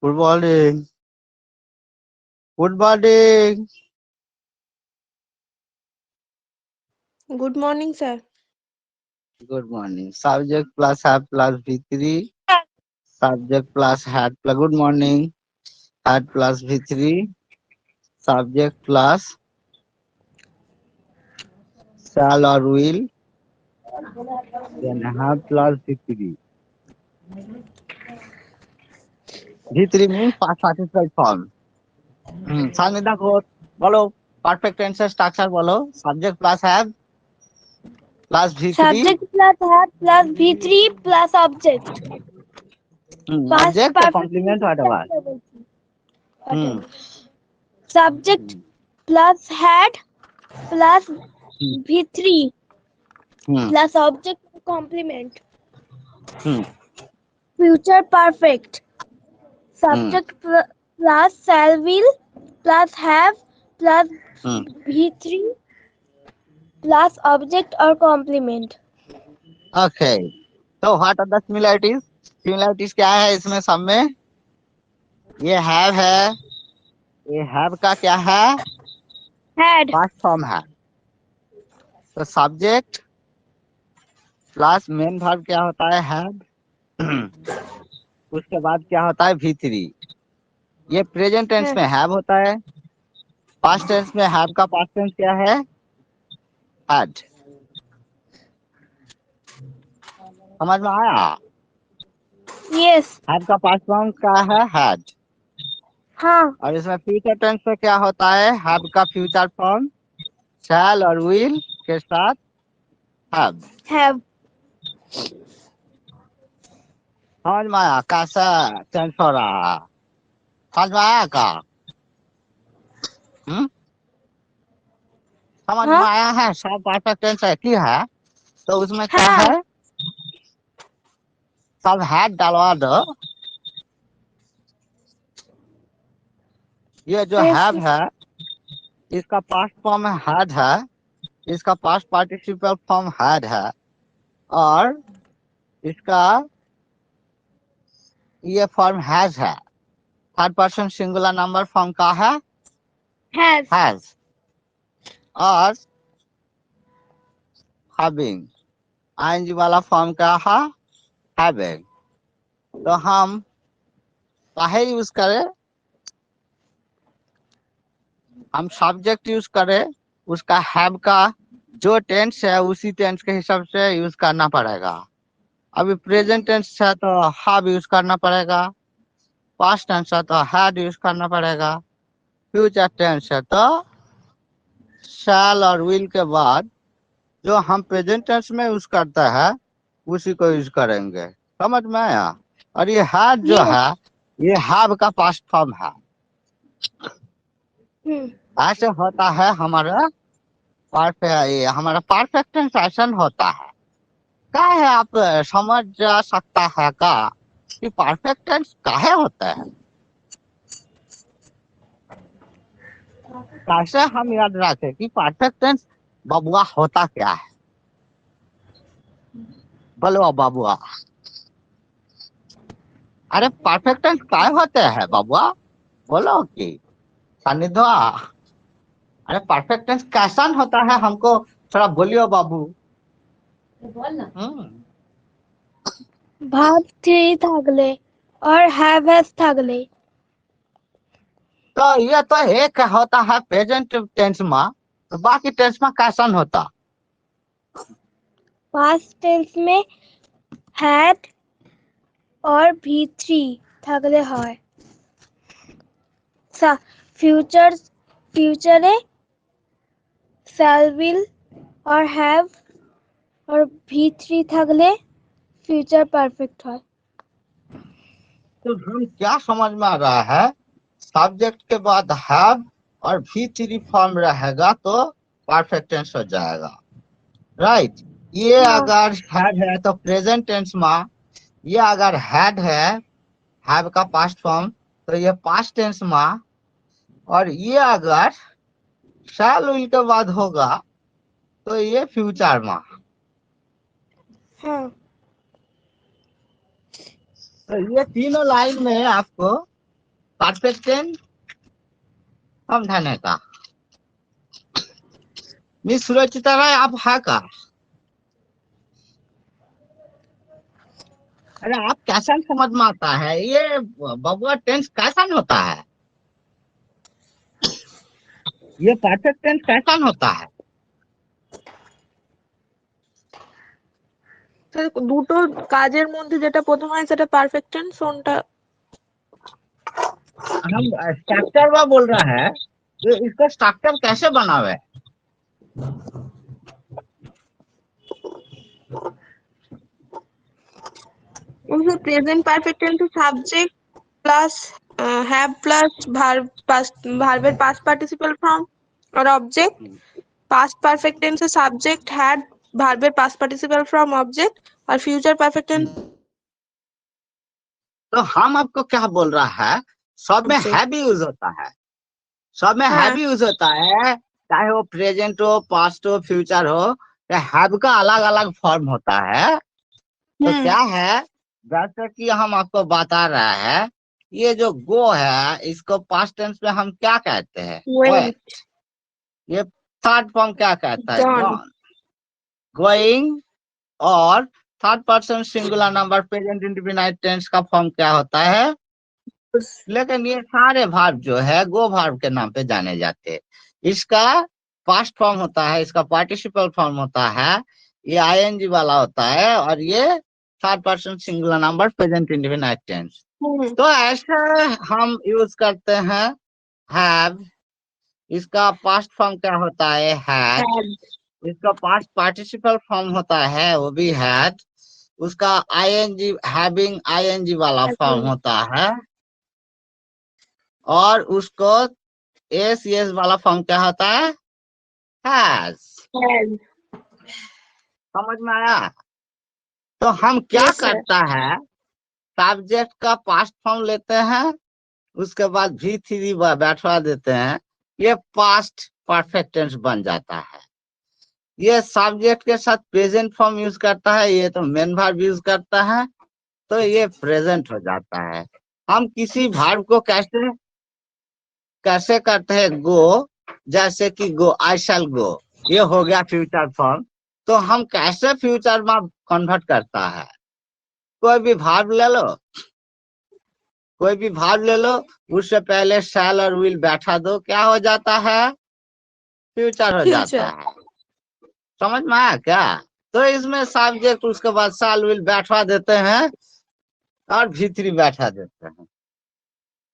Good morning. Good morning. Good morning, sir. Good morning. Subject plus had plus V3। Subject plus had plus good morning. Had plus V3। Subject plus shall or will, then have plus V3। V3 means past participle form। Sanida को बोलो perfect tense structure बोलो। Subject plus have plus V3। Subject plus have plus V3 plus object. Past object या perfect complement whatever. whatever. Subject plus had plus V3 plus object complement. Future perfect. Subject plus shall will plus have plus V3 plus object or complement. Okay, तो what are the similarities? Similarities क्या है इसमें सब में? ये है, ये have का क्या है? Had. पास्ट फॉर्म है। तो सब्जेक्ट प्लस मेन वर्ब क्या होता है? हैव। उसके बाद क्या होता है? V3। ये प्रेजेंट टेंस में हैव होता है। पास्ट टेंस में हैव का पास्ट टेंस क्या है? हैड। समझ में आया? Yes. हैव का पास्ट फॉर्म क्या है? हैड। हाँ. और इसमें फ्यूचर टेंस में क्या होता है? हैव का फ्यूचर फॉर्म शैल और विल के साथ हैव। Have. समझ में आया कैसा टेंस हो रहा है? समझ में आया का? समझ में आया है? सब परफेक्ट टेंस है की है? तो उसमें क्या हाँ. है? सब हैड डलवा दो। ये जो हैव है इसका पास्ट फॉर्म हैड है, इसका पास्ट पार्टिसिपल फॉर्म हैड है, और इसका ये फॉर्म हैज है। Third person singular number form का है Has. हैज। और हैविंग आईएनजी वाला फॉर्म का है हैविंग। तो हम काहे यूज करें? हम सब्जेक्ट यूज करें, उसका हैव का जो टेंस है उसी टेंस के हिसाब से यूज करना पड़ेगा। अभी प्रेजेंट टेंस है तो हैव यूज करना पड़ेगा, पास्ट टेंस है तो हैड यूज करना पड़ेगा, फ्यूचर टेंस है तो शैल और विल के बाद जो हम प्रेजेंट टेंस में यूज करता है उसी को यूज करेंगे। समझ में आया? और ये हैड जो Yes. है ये हैव का पास्ट फॉर्म है। ऐसे होता है हमारा हमारा परफेक्ट टेंस ऐसा होता है। क्या है आप समझ सकता है का कि परफेक्ट टेंस काहे होता है? कैसे हम याद रखें कि परफेक्ट टेंस बबुआ होता क्या है? बोलो बबुआ। अरे परफेक्ट टेंस काय होते हैं बबुआ? बोलो कि सानिध्वा। अरे परफेक्ट टेंस कैसा होता है हमको थोड़ा बोलियो बाबू। भाव थ्री थागले और हैव हैज थागले। तो ये तो एक होता है प्रेजेंट टेंस में, तो बाकी टेंस में कैसा होता? पास्ट टेंस में हैड और V3 थागले হয়। फ्यूचरे shall will और have और V3 থাকলে फ्यूचर परफेक्ट হয়। तो हम क्या समझ में आ रहा है? सब्जेक्ट के बाद हैव और V3 फॉर्म रहेगा तो परफेक्ट टेंस हो जाएगा। राइट। ये अगर हैड है तो प्रेजेंट टेंस में, ये अगर हैड है हैव का पास्ट फॉर्म तो ये पास्ट टेंस में, और ये अगर शैल विल के बाद होगा तो ये फ्यूचर में। हाँ। तो ये तीनों लाइन में आपको परफेक्ट टेंस समझाने का। मिस सुरक्षिता राय आप है का? अरे आप कैसा समझ में आता है ये बबुआ टेंस कैसा होता है, ये परफेक्ट टेंस कैसा होता है? দুটো কাজের মধ্যে যেটা প্রথম হয় সেটা পারফেক্ট টেন্স, কোনটা? हम स्ट्रक्चर में बोल रहा है तो इसका स्ट्रक्चर कैसे बना हुआ है? उसमें present perfect tense subject plus have plus ভার্বের পাস্ট পার্টিসিপল ফর্ম और ऑब्जेक्ट। पास्ट परफेक्ट टेंस है सब्जेक्ट हैड ভার্বের पास्ट पार्टिसिपल फ्रॉम ऑब्जेक्ट, और फ्यूचर परफेक्ट टेंस तो हम आपको क्या बोल रहा है, सब में Object. है भी यूज होता है, सब में है हाँ। भी यूज होता है, चाहे वो प्रेजेंट हो, पास्ट हो, फ्यूचर हो, हैव का अलग अलग फॉर्म होता है। तो क्या है, जैसे कि हम आपको बता रहे हैं, ये जो गो है इसको पास्ट टेंस में हम क्या कहते हैं? went, ये थर्ड फॉर्म क्या कहता है? Gone. Gone, going. और third person singular number present indefinite tense का फॉर्म क्या होता है? लेकिन ये सारे भार्ब जो है गो भार्ब के नाम पे जाने जाते हैं। इसका पास्ट फॉर्म होता है, इसका पार्टिसिपल फॉर्म होता है, ये आईएनजी वाला होता है, और ये third person singular number present indefinite tense. तो ऐसे हम यूज करते हैं हैव, इसका पास्ट फॉर्म क्या होता है? हैड। इसका पास्ट पार्टिसिपल फॉर्म होता है वो भी हैड, उसका आईएनजी हैविंग आईएनजी वाला फॉर्म होता है, और उसको एस एस वाला फॉर्म क्या होता है? हैज। समझ में आया? तो हम क्या Yes, sir. करता है, सब्जेक्ट का पास्ट फॉर्म लेते हैं, उसके बाद V3 बैठवा देते हैं, ये पास्ट परफेक्ट टेंस बन जाता है। ये सब्जेक्ट के साथ प्रेजेंट फॉर्म यूज करता है, ये तो मेन वर्ब यूज करता है, तो ये प्रेजेंट हो जाता है। हम किसी वर्ब को कैसे कैसे करते हैं? गो, जैसे कि गो, आई शैल गो, ये हो गया फ्यूचर फॉर्म। तो हम कैसे फ्यूचर में कन्वर्ट करता है? कोई भी वर्ब ले लो, कोई भी वर्ब ले लो, उससे पहले शैल और विल बैठा दो, क्या हो जाता है? फ्यूचर हो जाता है। समझ में आया क्या? तो इसमें सब्जेक्ट, उसके बाद शैल विल बैठवा देते हैं और V3 बैठा देते हैं।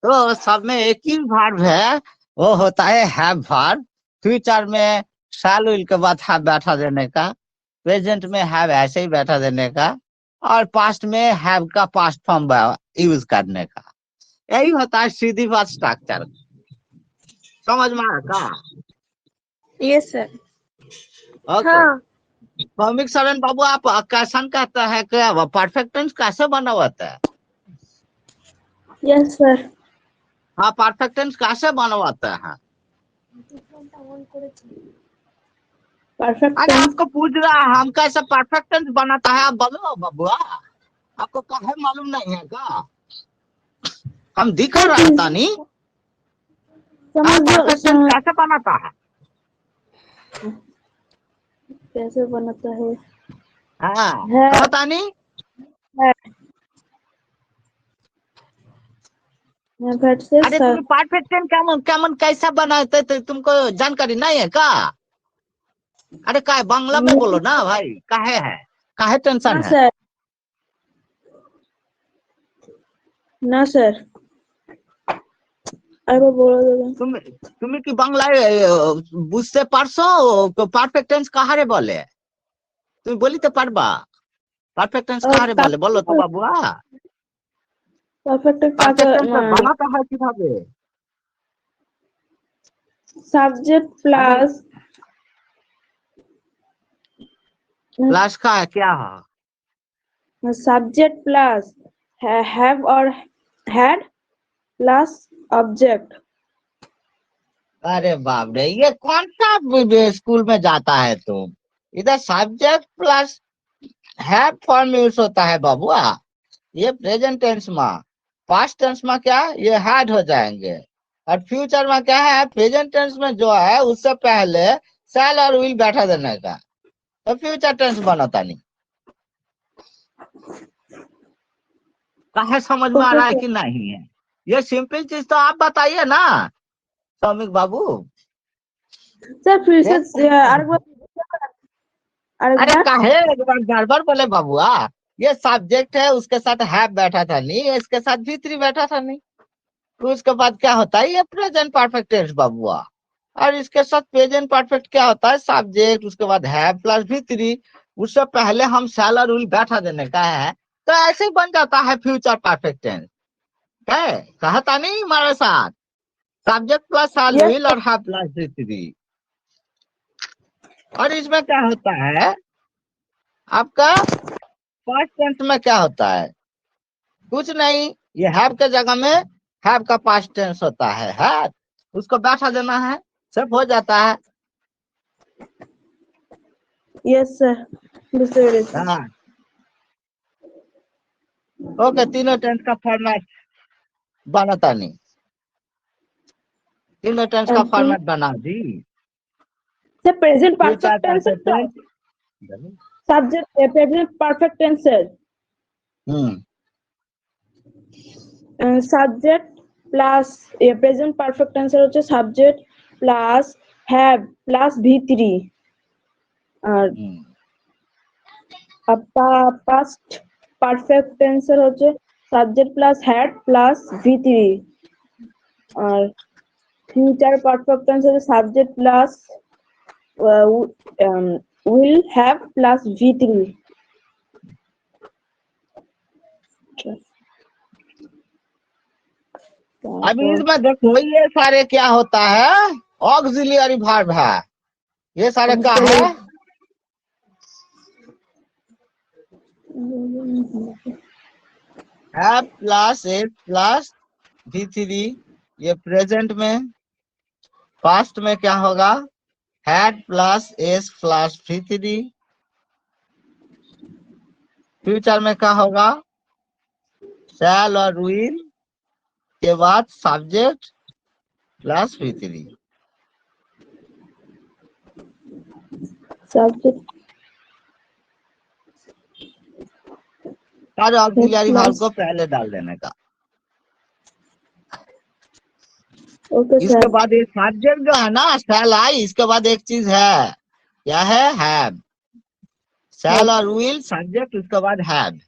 तो सब में एक ही वर्ब है, वो होता है हैव वर्ब। फ्यूचर में शैल विल के बाद हैव बैठा देने का, प्रेजेंट में हैव ऐसे ही बैठा देने का, और पास्ट में हैव का पास्ट फॉर्म यूज करने का। यही होता है सीधी बात स्ट्रक्चर। समझ में आया का? Yes, sir. ओके। हाँ। कॉमिक सरन बाबू, आप कैसन कहता है क्या परफेक्ट टेंस कैसे बना होता है? Yes, sir. हाँ, परफेक्ट टेंस कैसे बनवाता है? Perfect अरे tense. आपको पूछ रहा है हम कैसे परफेक्ट टेंस बनाता है, आप बोलो बबुआ, आपको काहे मालूम नहीं है का? हम दिखा रहा था नहीं, परफेक्ट टेंस कैसे बनाता है? कैसे बनाता है? हाँ, पता नहीं। अरे तुम परफेक्ट टेंस केमन कैसा बनाते थे, तुमको जानकारी नहीं है का? अरे काहे बांग्ला में बोलो ना भाई, काहे है, काहे टेंशन है? ना सर, আরেকবার বলে দেবেন। তুমি কি বাংলায় বুঝতে পারছো পারফেক্ট টেন্স কাহারে বলে? তুমি বলিতে পারবা পারফেক্ট টেন্স কাহারে বলে? বলো তো বাবুয়া, পারফেক্ট পারফেক্ট টেন্স বানাতে হয় কিভাবে? সাবজেক্ট প্লাস प्लस का क्या है? सब्जेक्ट प्लस हैव और हैड प्लस ऑब्जेक्ट। अरे बाप रे, ये कौन सा स्कूल में जाता है तुम? इधर subject plus have form use होता है बाबुआ, ये प्रेजेंट टेंस में। पास्ट टेंस में क्या ये हैड हो जाएंगे, और फ्यूचर में क्या है प्रेजेंट टेंस में जो है उससे पहले शैल और विल बैठा देने का, तो फ्यूचर टेंस बनता नहीं। कहे समझ में आ ओके रहा है सर। कि नहीं है? ये सिंपल चीज तो आप बताइए ना सौमिक बाबू। सर फिर से और एक बार और एक अरे बार। काहे एक बार गड़बड़ बोले बाबुआ, ये सब्जेक्ट है उसके साथ हैव बैठा था नहीं, इसके साथ भी थ्री बैठा था नहीं, तो उसके बाद क्या होता है ये प्रेजेंट परफेक्ट टेंस बाबुआ। और इसके साथ प्रेजेंट परफेक्ट क्या होता है सब्जेक्ट उसके बाद हैव प्लस भी थ्री, उससे पहले हम शैल और विल बैठा देने का है, तो ऐसे ही बन जाता है फ्यूचर परफेक्ट टेंस। है कहता नहीं हमारे साथ subject plus shall yes will और हैव प्लस भी थ्री। और इसमें क्या होता है आपका पास्ट टेंस में क्या होता है कुछ नहीं, ये हैव के जगह में हैव का पास्ट टेंस होता है उसको बैठा देना है, सब हो जाता है। यस सर दूसरे से। हाँ ओके, तीनों टेंस का फॉर्मेट बनाता नहीं, तीनों टेंस का तीन फॉर्मेट बना दी। Sir present future perfect tense perfect tense. Subject present perfect tense subject plus present perfect টেন্সের হচ্ছে সাবজেক্ট প্লাস হ্যাভ প্লাস ভি3 আর পাস্ট পারফেক্ট টেন্সের হচ্ছে সাবজেক্ট প্লাস হ্যাড প্লাস ভি3 আর ফিউচার পারফেক্ট টেন্স হচ্ছে subject plus will have plus ভি3। अभी इसमें देखो ये सारे क्या होता है ऑक्सिलियरी वर्ब है, ये सारे क्या है have plus S plus V three, ये प्रेजेंट में। पास्ट में क्या होगा had plus S plus V three. Future में क्या होगा शैल और विल के बाद subject plus V three. Subject सारे ऑक्सिलियरी वर्ब प्लस को पहले डाल देने का। ओके इसके सर बाद ये सब्जेक्ट जो है ना शैल आई, इसके बाद एक चीज है क्या है हैव, शैल और विल सब्जेक्ट उसके बाद हैव,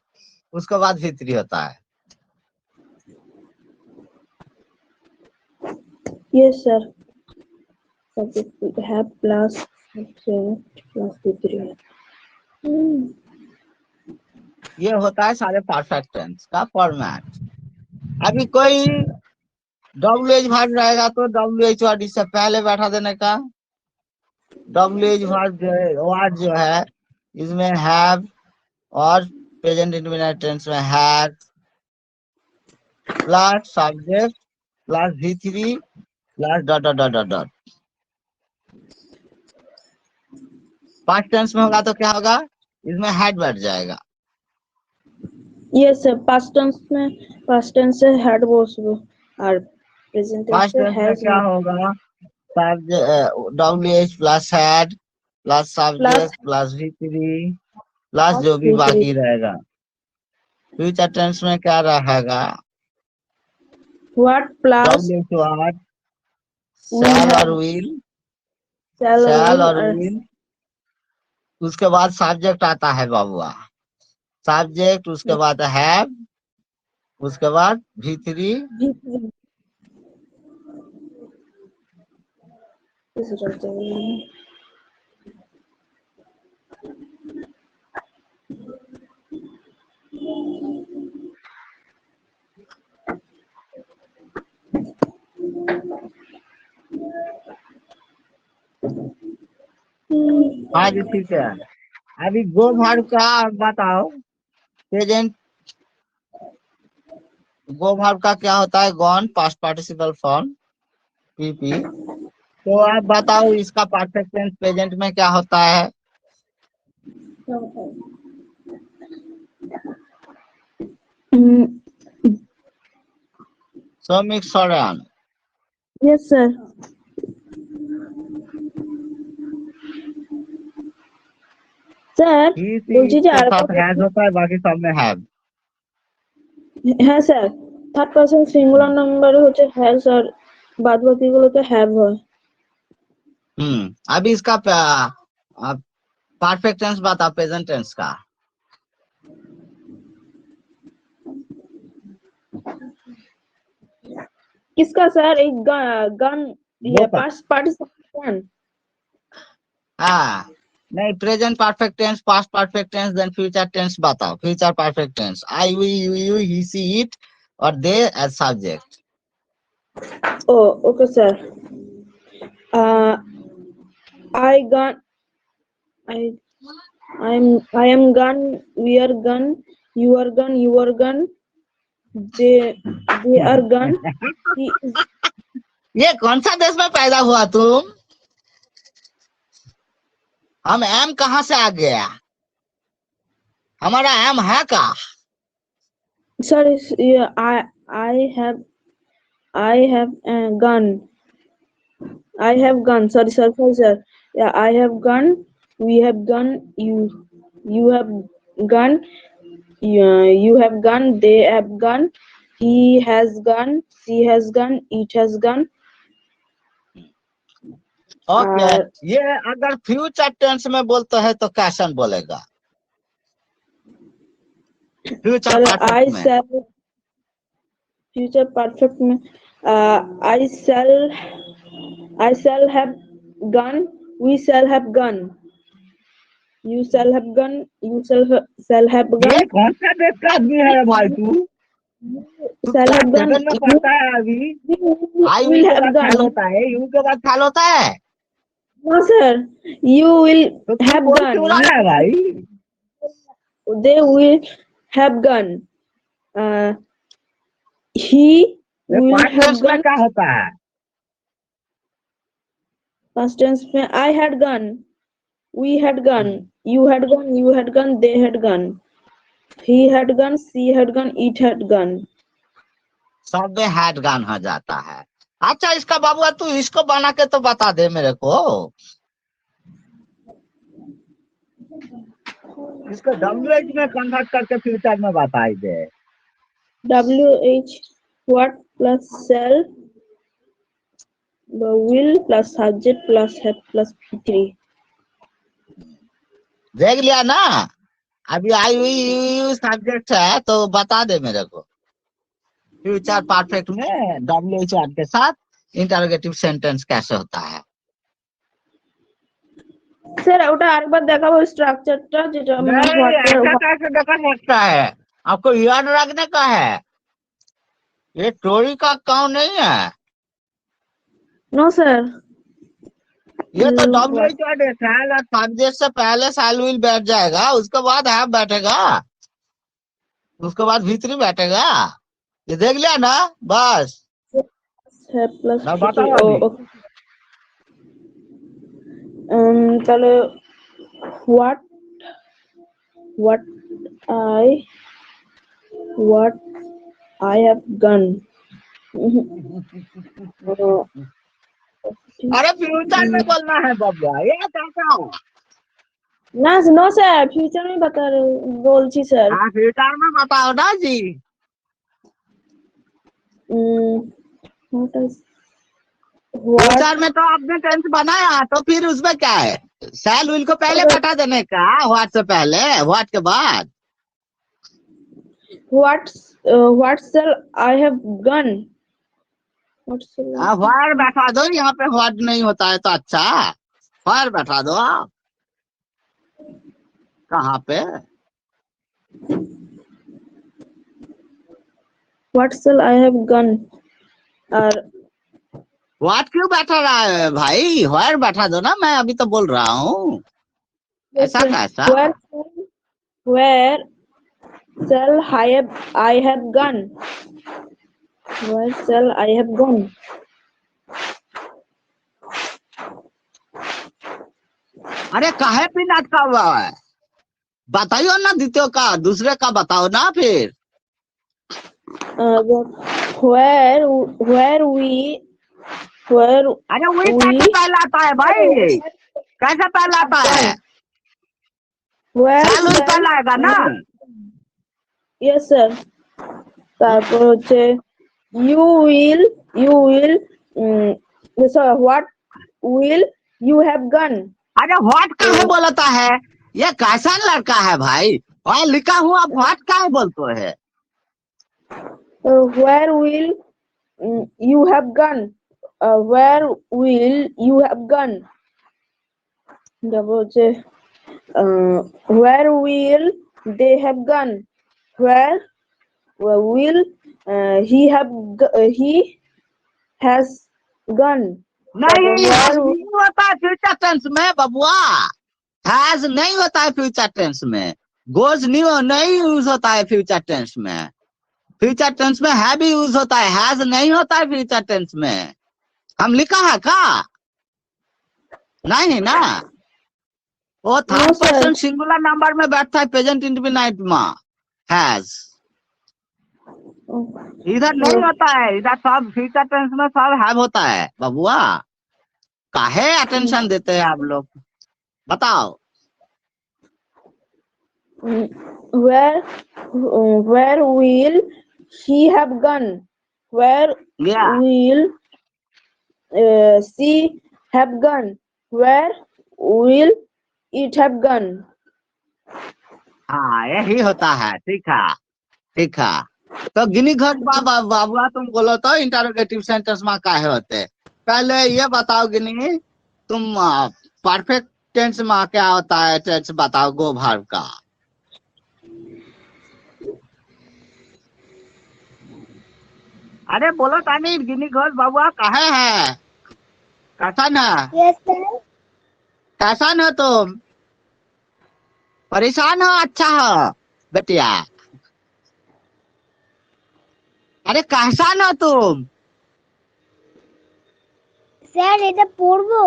उसके बाद भी थ्री होता है। Yes sir subject have plus plus भि3 ये होता है सारे परफेक्ट टेंस का फॉर्मेट। अभी कोई WH वर्ब रहेगा तो WH वर्ड इससे पहले बैठा देने का। WH वर्ड जो है इसमें हैव और प्रेजेंट इंडेफिनिट टेंस में had plus subject plus V3 plus dot dot dot dot dot. Past tense में होगा तो क्या होगा इसमें हैड बैठ जाएगा। यस सर पास्ट टेंस से हैड बसबो और प्रेजेंट टेंस पास्ट से टेंस में हैज क्या होगा WH plus had plus subject plus V3 plus जो भी बाकी रहेगा। फ्यूचर टेंस में क्या रहेगा what plus WH word shall और विल, शैल और विल, उसके बाद सब्जेक्ट आता है बाबुआ, सब्जेक्ट उसके बाद हैव, उसके बाद V3 हाँ जी ठीक है। अभी गो वर्ब का बताओ प्रेजेंट, गो वर्ब का क्या होता है gone past participle form PP, तो आप बताओ इसका परफेक्ट टेंस प्रेजेंट में क्या होता है। Somik Soren. Yes, sir. Sir He বলছি যে के আর साथ हैज होता है, बाकी सब में हैव। হ্যাঁ স্যার থার্ড পারসন সিঙ্গুলার নাম্বারে হচ্ছে হ্যাজ আর বাদ বাকি গুলোতে হ্যাভ হয়। अभी इसका परफेक्ट टेंस बता, प्रेजेंट टेंस का। किसका सर? एक गन वो ये का। पास्ट पार्टिसिपल हाँ नहीं, present perfect tense, past perfect tense, then future tense बताओ। Future perfect tense I, we, you, he, she, it और they as subject. Oh okay sir. I gun I am gun, we are gun, you are gun, they are gun, he is ये कौन सा देश में पैदा हुआ तुम? हम एम कहाँ से आ गया? हमारा एम है का? sorry, yeah, I have a gun. I have gun. Sorry, sir. Yeah, I have gun. We have gun. You have gun. Yeah, you have gun. They have gun. He has gun. She has gun. It has gun. Okay, ये अगर future tense में बोलते हैं तो कैसे बोलेगा? Future I perfect में। shall. Future perfect में I shall have gun. We shall have gun. You shall have gun. You shall have ये gun. कौन सा देश का आदमी है भाई तू? तू Shall क्या have gun. सेकंड में पढ़ता है अभी? आई will के have बाद ख्याल gun. होता है, यू के बाद ख्याल होता है। No sir. You will तो तू have बोल gun. क्यों रहा है भाई? They will have gun. He will past have tense में gun. क्या होता है? Past tense में I had gun. We had gun. You had gun. You had gun. They had gun. He had gun. She had gun. It had gun. सब में had gun हो जाता है। अच्छा इसका बाबू तू इसको बना के तो बता दे मेरे को। इसको WH में कन्वर्ट करके फ्यूचर में बताई दे। WH what plus shall the will plus subject plus have plus P3. देख लिया ना? अभी आई हुई सब्जेक्ट है तो बता दे मेरे को। फ्यूचर परफेक्ट में WH वर्ड के साथ इंटरोगेटिव सेंटेंस कैसे होता है? স্যার ওটা আরেকবার দেখাবো স্ট্রাকচারটা যেটা মানে नहीं, ऐसा कैसे देखा सकता है? आपको याद रखने का है। ये स्टोरी का काम नहीं है। नो सर ये तो WH वर्ड है। शैल और सब्जेक्ट से पहले शैल विल बैठ जाएगा, उसके बाद हैव बैठेगा, उसके बाद भीतरी बैठेगा। ये देख लिया ना? बस have plus ना P3. बताओ ও अभी। ওকে তাহলে what I have gun. अरे फ्यूचर में बोलना है बब्बा, ये कैसा हो? না নো স্যার ফিউচার में बता रहे বলছি স্যার। हाँ फ्यूचर में बताओ ना जी। what फ्यूचर में तो आपने टेंस बनाया, तो फिर उसमें क्या है? शैल विल को पहले बता देने का, व्हाट से पहले, व्हाट के बाद। what shall I have gun. What shall I have? What बैठा दो, यहाँ पे व्हाट नहीं होता है तो अच्छा व्हाट बैठा दो आप। कहाँ पे? What shall I have gun. और व्हाट क्यों बैठा रहा है भाई? व्हाट बैठा दो ना, मैं अभी तो बोल रहा हूँ। ऐसा कैसा? where shall I have gun. Where shall I have gun. अरे काहे पे नाटका हुआ है? बताइयो ना, द्वितीय का दूसरे का बताओ ना फिर। where we where अरे वही we कैसे पहलाता है भाई, कैसे पहलाता है? where साल उल पहलाएगा ना। yes sir তারপর হচ্ছে you will what will you have gone अरे व्हाट काहे बोलता है? ये कैसा लड़का है भाई? और लिखा हुआ व्हाट काहे बोलते है? where will you have gone where will you have gone তারপর হচ্ছে where will they have gone where will he has gone नहीं, Where- नहीं होता है फ्यूचर टेंस में बबुआ, हैज नहीं होता है फ्यूचर टेंस में, गोज नहीं यूज होता है फ्यूचर टेंस में। फ्यूचर टेंस में है भी यूज होता है, हैज नहीं होता है फ्यूचर टेंस में। हम लिखा है का? नहीं ना, वो third No, sir. Person singular number में बैठता है प्रेजेंट इंडेफिनिट में, हैज। इधर नहीं होता है, इधर सब फ्यूचर टेंस में सब हैव होता है बबुआ। काहे अटेंशन देते हैं आप लोग, बताओ। where will he have gone where या will she have gone where will it have gone हाँ यही होता है, ठीक है ठीक है। तो गिनी घट बाबुआ तुम बोलो तो इंटरोगेटिव सेंटेंस में काहे होते? पहले ये बताओ गिनी, तुम परफेक्ट टेंस में क्या होता है? टेंस बताओ गो वर्ब का। अरे बोलो तानी गिनी घट बाबुआ काहे है? कैसा ना, Yes, sir. कैसा न तुम? परेशान हो? अच्छा हो बेटिया? अरे कैसा न तुम? Sir, এটা পড়বো?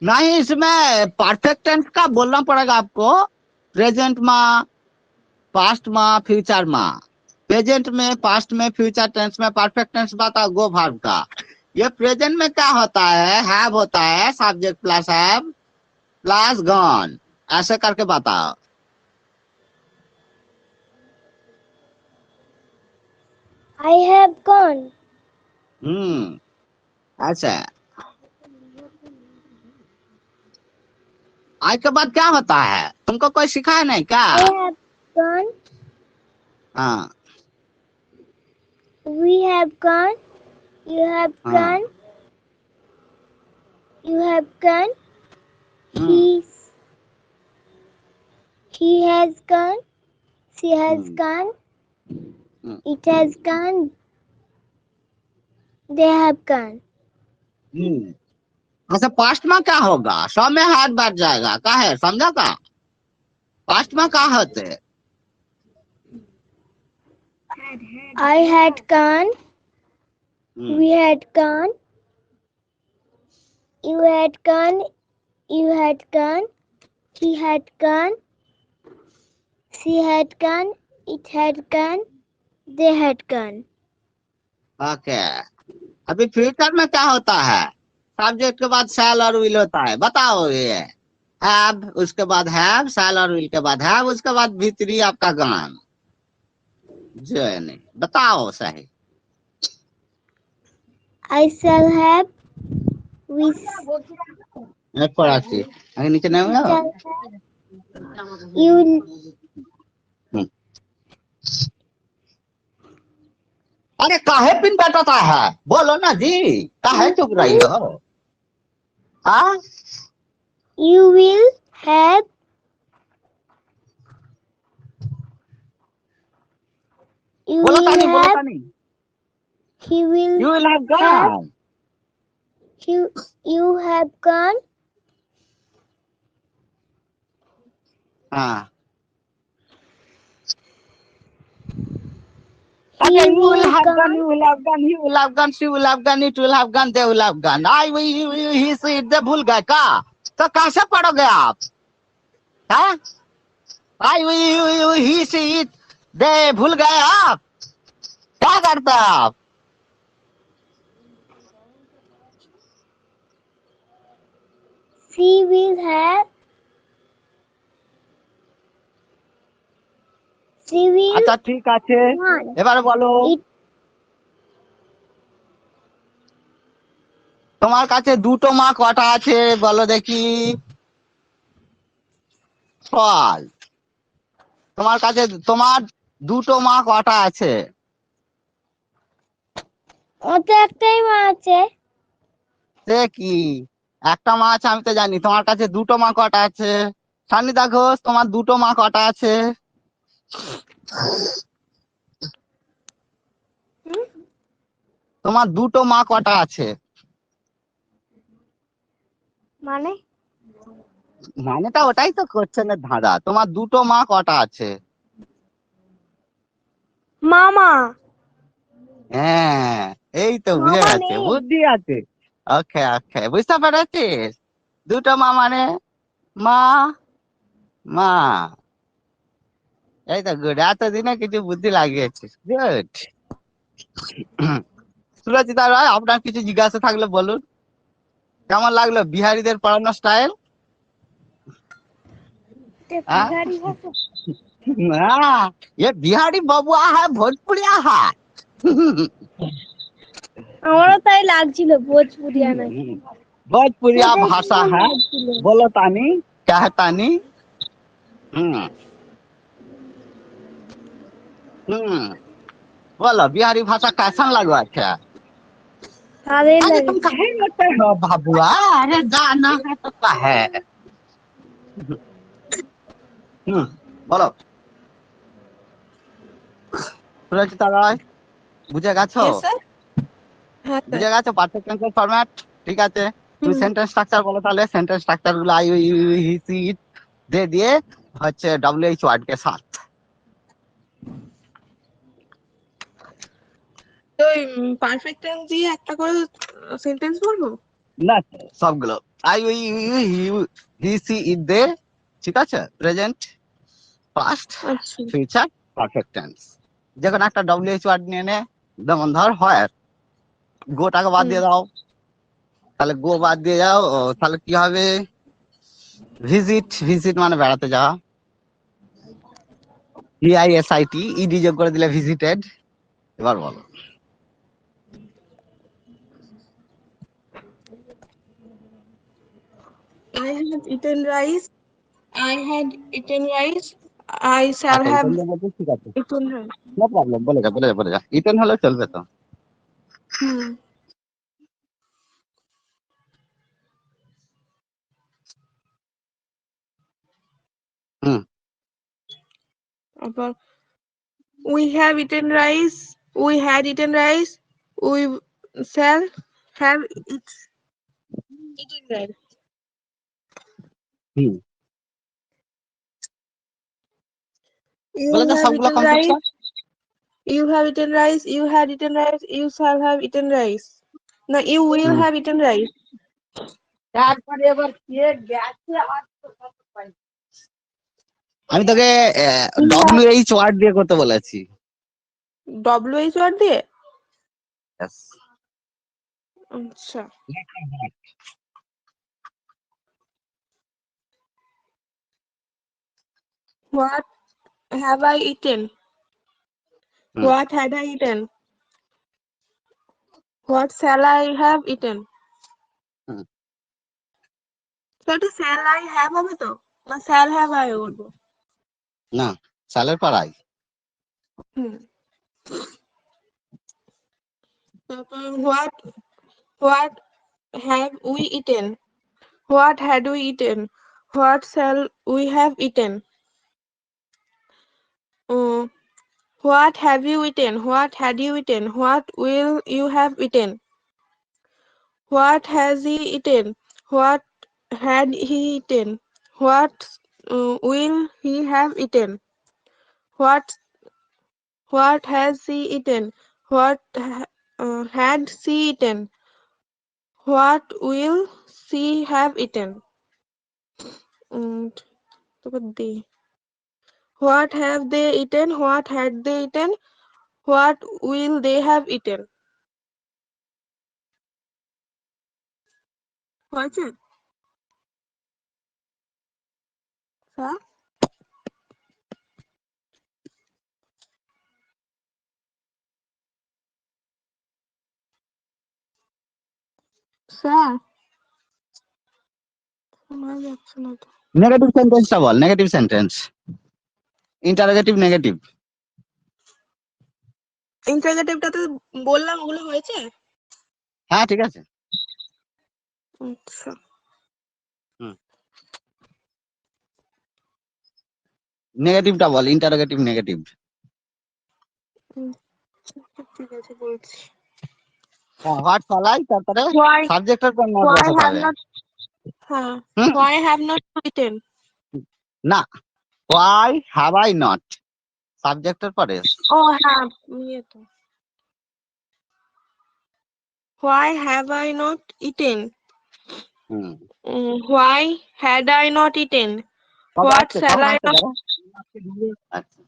नहीं, इसमें परफेक्ट टेंस का बोलना पड़ेगा आपको। प्रेजेंट में, पास्ट में, फ्यूचर में। प्रेजेंट में, पास्ट में, फ्यूचर टेंस में परफेक्ट टेंस बताओ गो वर्ब का। ये प्रेजेंट में क्या होता है? हैव होता है, subject plus have plus gone, ऐसे करके बताओ। I have gone. ऐसे। आज के बाद क्या होता है? तुमको कोई सिखाया नहीं क्या? I have gone. हाँ We have gone. You have हाँ। gone. You have gone. Hmm, He has gone. She has Hmm. gone. Hmm. It has gone. They have gone. अच्छा पास्ट में क्या होगा? सब में हाथ बैठ जाएगा, क्या है समझा था? पास्ट में क्या होते? I had gone. We had gone. You had gone. You had gone. He had gone. She had gone. It had gone. They had gone. Okay, अभी फ्यूचर में क्या होता है? सब्जेक्ट के बाद शैल और विल होता है, बताओ ये। हैव, उसके बाद हैव, शैल और विल के बाद हैव, उसके बाद भीतरी आपका गॉन। जो नहीं बताओ सही। I shall have. We एक पढ़ाती आगे नीचे नहीं हुआ। shall have. You. अरे काहे पिन बैठाता है? बोलो ना जी, काहे चुप रही हो? हाँ You will have. You बोलो will तानी, बोलो have. तानी। He will. You will have gone. You have gone. हाँ He okay, you will will have gone, gone. you will have gone, he will have gone, she will have gone, it will have gone, they will have gone. I will, he, she, they भूल गए का? तो कैसे पढ़ोगे आप? हाँ? I will, he, she, it, they भूल गए आप? क्या करते हैं आप? She will have. She will আচ্ছা ঠিক আছে, want এবারে বলো it. তোমার কাছে দুটো মা কটা আছে বলো দেখি। ফল। তোমার কাছে তোমার দুটো মা কটা আছে? ও তো একটাই মা আছে। সে কি, একটা মা আছে আমি তো জানি, তোমার কাছে দুটো মা কটা আছে? সান্নিদা ঘোষ, তোমার দুটো মা কটা আছে? তোমার দুটো মা কটা আছে? মানে মানেটা ওটাই তো করছে না ধাঁধা, তোমার দুটো মা কটা আছে? মামা। হ্যাঁ, এই তো বুঝে মামা গেছে, নেই। বুদ্ধি আছে। ওকে ওকে, বুঝতে পেরেছিস? দুটো মা মানে মা মা। এই তো গুড, এতদিনে কিছু বুদ্ধি লাগিয়েছিস, গুড। সুরজিতা রায়, আপনার কিছু জিজ্ঞাসা থাকলে বলুন। কেমন লাগলো বিহারীদের পড়ানো স্টাইল? हाँ? বিহারি ভাষা। हाँ, ये बिहारी बबुआ है, भोजपुरिया है। আমারও তাই লাগছিল ভোজপুরিয়া নাকি। भोजपुरिया সেটাই भाषा কেমন है। লাগছিল। बोलो तानी, क्या है तानी? हम्म बोलो बिहारी भाषा कैसा लगा? अच्छा, ভালোই अरे লাগে। तुम कहे लगते हो बाबुआ, अरे जाना है तो कहे। बोलो সুরজিতা রায়, বুঝে গেছো? Yes, sir. হ্যাঁ স্যার। বুঝে গেছো পারফেক্ট টেন্সের ফরম্যাট? ঠিক আছে, তুমি হুম। সেন্টেন্স স্ট্রাকচার বলো তাহলে। সেন্টেন্স স্ট্রাকচার গুলো I U he she it they দিয়ে হচ্ছে ডব্লিউএইচ ওয়ার্ড के साथ। তো পারফেক্ট টেন্স দিয়ে একটা করে সেন্টেন্স বলবো? না, সবগুলো I U he she it দে, ঠিক আছে? প্রেজেন্ট, পাস্ট, আচ্ছা। Future, perfect tense. যে কোনো একটা ডব্লিউএইচ ওয়ার্ড নিয়ে নে। যেমন ধর হয়, গোটাকে বাদ দিয়ে দাও, তাহলে গো বাদ দিয়ে যাও, তাহলে কি হবে? ভিজিট, ভিজিট মানে বেড়াতে যাওয়া। ভিআইএসআইটি, ইডি যোগ করে দিলে ভিজিটেড। এবার বলো। I have eaten rice. I had eaten rice. I shall আচ্ছা, have ইটেন দিয়ে বলতে ঠিক আছে, eaten rice. নো প্রবলেম, বলে যা ইটেন হলেও চলবে তো। হুম। হুম তারপর we have eaten rice. We had eaten rice. We shall have eaten rice. Hmm You বলে যা, have সবগুলো eaten কমপ্লিট rice. কর। You have eaten rice. You had eaten rice. You shall have eaten rice. No, you will have eaten rice. তারপরে এবার কে গেছে আমি তোকে WH word দিয়ে করতে বলেছি। WH word দিয়ে? Yes. আচ্ছা। What have I eaten? What had I eaten? What shall I have eaten? তো এটা shall I have হবে তো, না shall have I বলবো? না, সালের পাড়াই। হুম। তারপর what have we eaten? What had we eaten? What shall we have eaten? What have you eaten? What had you eaten? What will you have eaten? What has he eaten? What had he eaten? What will he have eaten? What has he eaten? What had she eaten? What will she have eaten? তারপর they. What have they eaten? What had they eaten? What will they have eaten? হয়েছে sir? Sir শোনা যাচ্ছে না তো। Negative সেন্টেন্সটা বল, negative sentence, interrogative negative. ইন্টারোগেটিভটাতে বললাম ওগুলো হয়েছে। হ্যাঁ ঠিক আছে। আচ্ছা নেগেটিভটা বল, ইন্টারোগেটিভ নেগেটিভ। ঠিক আছে বলছি। হ্যাঁ, হোয়াট ফলাই, তারপরে Why সাবজেক্টের পর নট why বসাতে have হবে। not হ্যাঁ হুম, why have not eaten? না, হোয়াই হ্যাভ আই নট, সাবজেক্টের পরে। ও হ্যাঁ ইয়ে তো why have I not eaten? Hmm, Why had I not eaten? কবে What আসছে, shall কখন I আসছে not? বলো? আচ্ছা,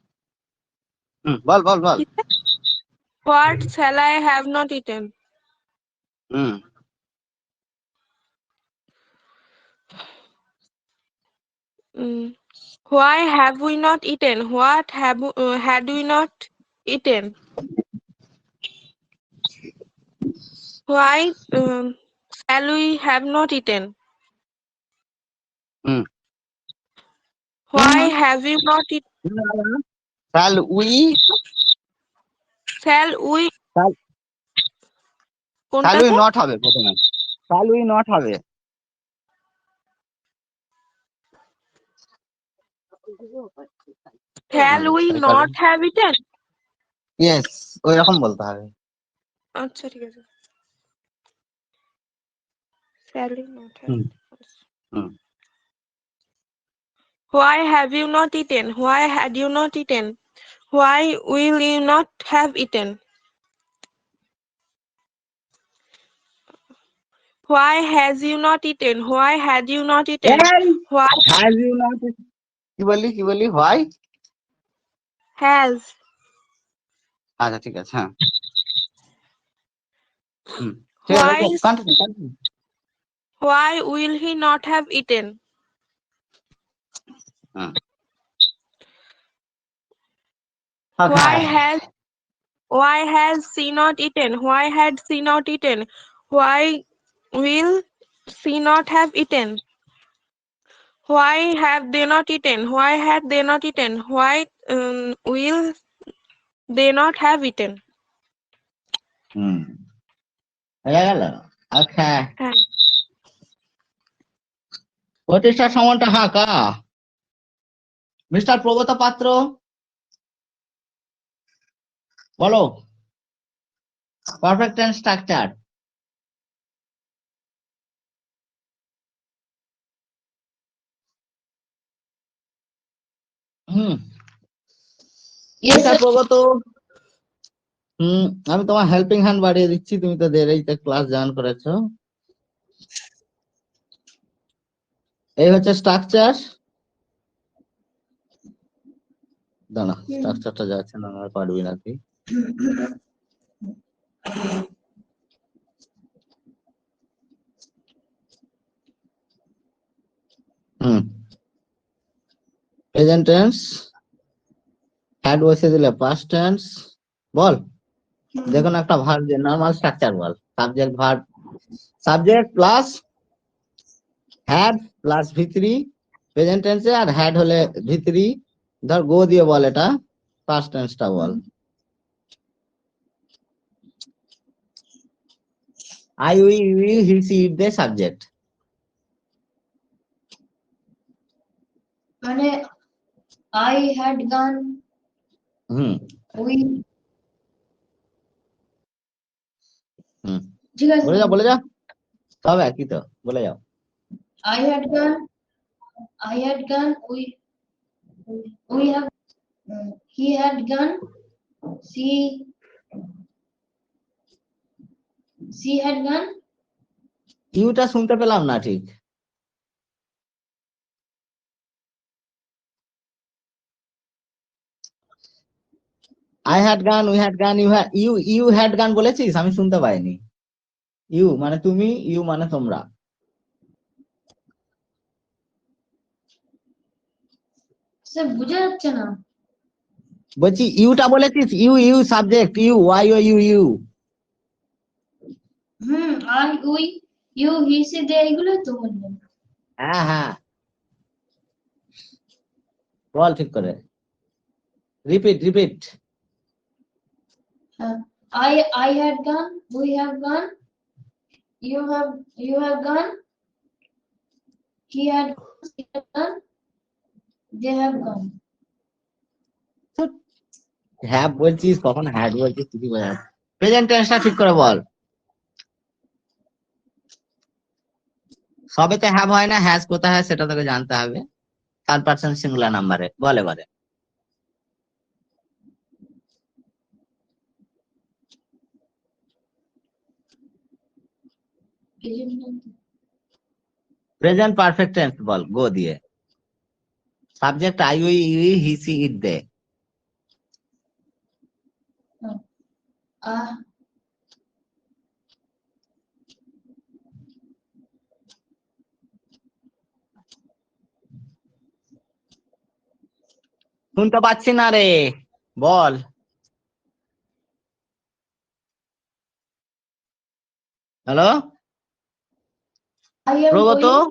বল বল বল। What shall I have not eaten? Hmm, Why have we not eaten? What had we not eaten? Why shall we have not eaten? Hmm, Why have you not eaten? shall we, Shall we shall we কোনটাতে? not হবে প্রথমে, shall we not হবে। Shall we not have eaten? Yes, ওই রকম বলতে হবে। আচ্ছা ঠিক আছে। Shall we not have hmm, eaten? Hmm, Why have you not eaten? Why had you not eaten? Why will you not have eaten? Why has you not eaten? Why had you not eaten? Why has you not, কি বললি কি বললি, why? has? আচ্ছা ঠিক আছে, হ্যাঁ, ঠিক আছে, Why continue continue. why will he not have eaten? Why has she not eaten? Why had she not eaten? Why will she not have eaten? Why have they not eaten? Why had they not eaten? Why will they not have eaten? হয়ে গেল। আচ্ছা, হ্যাঁ প্রতিষ্ঠার সমানটা হাঁকা। Mister প্রগত পাত্র বলো, perfect tense structure. Mister প্রগত, আমি তোমার helping hand বাড়িয়ে দিচ্ছি, তুমি তো দেরিতে ক্লাস জয়েন করেছো। এই হচ্ছে স্ট্রাকচার। দাঁড়া, স্ট্রাকচারটা যাচ্ছে না, আর পারবি না তুই। প্রেজেন্ট টেন্স, হ্যাড বসে দিলে পাস্ট টেন্স। বল, দেখুন একটা ভার্ব যে নরমাল স্ট্রাকচার বল, subject verb, subject plus had plus ভি3 প্রেজেন্ট টেন্সে, আর হ্যাড হলে ভি3, ধর গো দিয়ে বল, এটা পাস্ট টেন্সটা বল। I we we he she it they subject. মানে I had gone, we, ঠিক আছে বলে যাও বলে যাও, সব একই তো, বলে যাও। I had gone, we have, he had gone, she had gone, ইউটা শুনতে পেলাম না ঠিক। I had gone, we had gone, you had gone বলেছিস? আমি শুনতে পাইনি। ইউ মানে তুমি, ইউ মানে তোমরা। স্যার বুঝা যাচ্ছে না। বলছি ইউটা বলেছিস? You subject, you Y O U. I we you he she they এগুলোই তো বললেন। হ্যাঁ হ্যাঁ, বল ঠিক করে, repeat. I had gone, we have gone, you have gone, he had gone, they have gone. হ্যাঁ বলছিস, কখন হ্যাড বলছিস কিছু বোঝা যাচ্ছে। প্রেজেন্ট টেন্সটা ঠিক করে বল। সবেতে হ্যাভ হয় না, হ্যাজ কোথায় হয় সেটা তোকে জানতে হবে। থার্ড পারসন সিঙ্গুলার নাম্বারে বল এবারে। প্রেজেন্ট পারফেক্ট টেন্স বল গো দিয়ে। Subject I we you he she it they. Uh, শুনতে পাচ্ছি না রে, বল। Hello I am Pragata, going,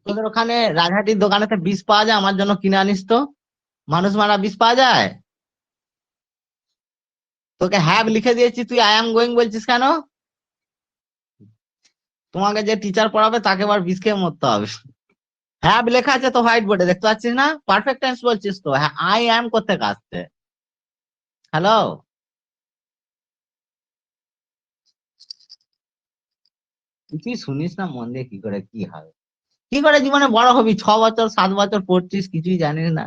তোদের ওখানে রাজহাটির দোকানেতে বিষ পাওয়া যায়? আমার জন্য কিনে আনিস তো। মানুষ মারা বিষ পাওয়া যায়? তোকে হ্যাভ লিখে দিয়েছি, তুই আই এম গোয়িং বলছিস কেন? তোমাকে যে টিচার পড়াবে তাকে এবার বিষ খেয়ে মরতে হবে। হ্যাভ লেখা আছে তো হোয়াইট বোর্ডে, দেখতে পাচ্ছিস না? পারফেক্ট টেন্স বলছিস তো, হ্যাঁ আই অ্যাম করতে আসছে। হ্যালো, কিছুই শুনিস না মন দিয়ে, কি করে কি হবে? কি করে জীবনে বড় হবি? 6 বছর 7 বছর পড়ছিস, কিছুই জানিস না।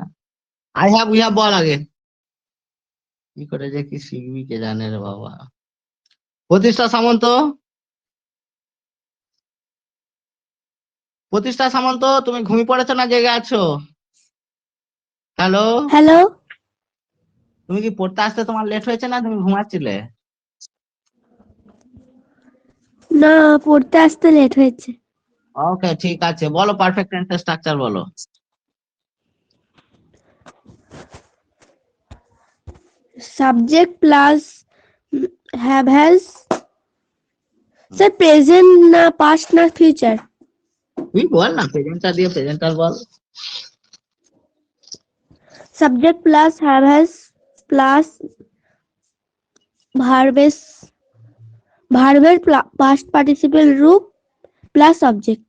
আই হ্যাভ উই হ্যাভ বল আগে। কি করে যে কি শিখবি কে জানে রে বাবা। প্রতিষ্ঠা সামন্ত, তুমি ঘুমিয়ে পড়েছো না জেগে আছো? হ্যালো, হ্যালো, তুমি কি পড়তে আসতে তোমার লেট হয়েছে না তুমি ঘুমাচ্ছিলে? না পড়তে আসতে লেট হয়েছে। ওকে ঠিক আছে, বলো পারফেক্ট টেন্সের স্ট্রাকচার বলো। Subject plus have has. Sir present না পাস্ট না ফিউচার? তুই বল না, প্রেজেন্টার দিয়ে presenter ball. Subject plus have has plus ভার্বের পাস্ট পার্টিসিপেল রূপ প্লাস অবজেক্ট।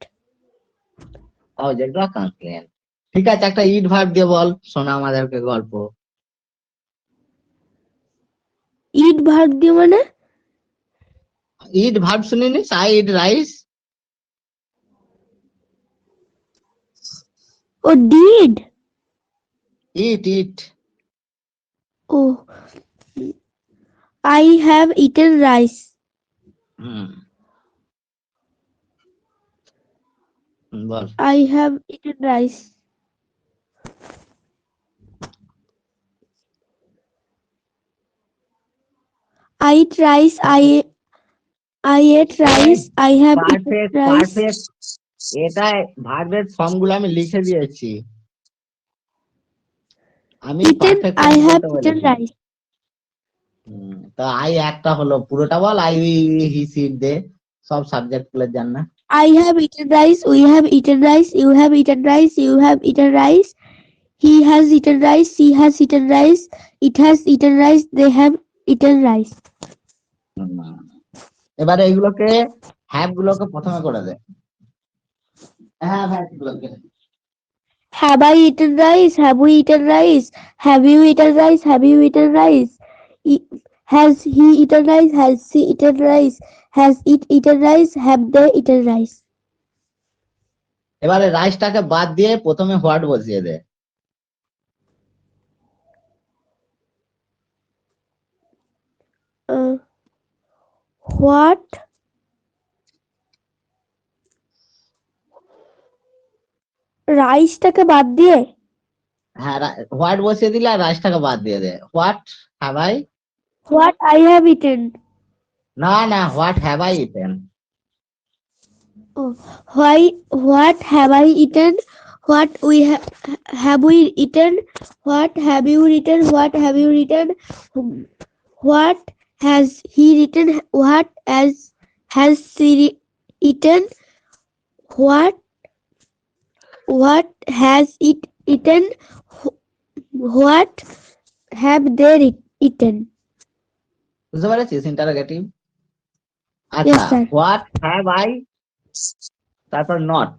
ঠিক আছে, একটা ইট ভার্ব দিয়ে বল, শোনা আমাদেরকে গল্প। ইট ভার্ব দিয়ে মানে? ইট ভার্ব শুনিনিস? I eat rice. ও ডিড। ইট। ও আই হ্যাভ ইটেন রাইস। বল। I have eaten rice. I eat rice. I ate rice. I have eaten rice. Perfect, এটা ভার্বের ফর্ম গুলো আমি লিখে দিয়েছি। আমি Eaten. পারফেক্ট I have বলতে eaten বলেছি। rice. তো আই একটা হলো, পুরোটা বল। আই হি সি দে, সব সাবজেক্ট গুলোর জন্য। I have eaten rice. We have eaten rice. You have eaten rice. You have eaten rice. He has eaten rice. She has eaten rice. It has eaten rice. They have eaten rice. এবারে এইগুলোকে have গুলোকে প্রথমে করে দে। হ্যাঁ গুলোকে। Have I eaten rice? Have we eaten rice? Have you eaten rice? Have you eaten rice? Has he eaten rice? Has she eaten rice? Has it eaten rice? Have they eaten rice? এবারে রাইসটাকে বাদ দিয়ে প্রথমে what বসিয়ে দে। What? রাইসটাকে বাদ দিয়ে হ্যাঁ what বসিয়ে দিলে আর রাইসটাকে বাদ দিয়ে দে। What have I, What I have eaten. না না what have I eaten. Oh, what have I eaten? What have we eaten? What have you eaten? What have you eaten? What has he eaten? What has she eaten? What has it eaten? What have they eaten? বুঝতে পেরেছিস interrogative? Yes, আচ্ছা sir. What have I, তারপর not.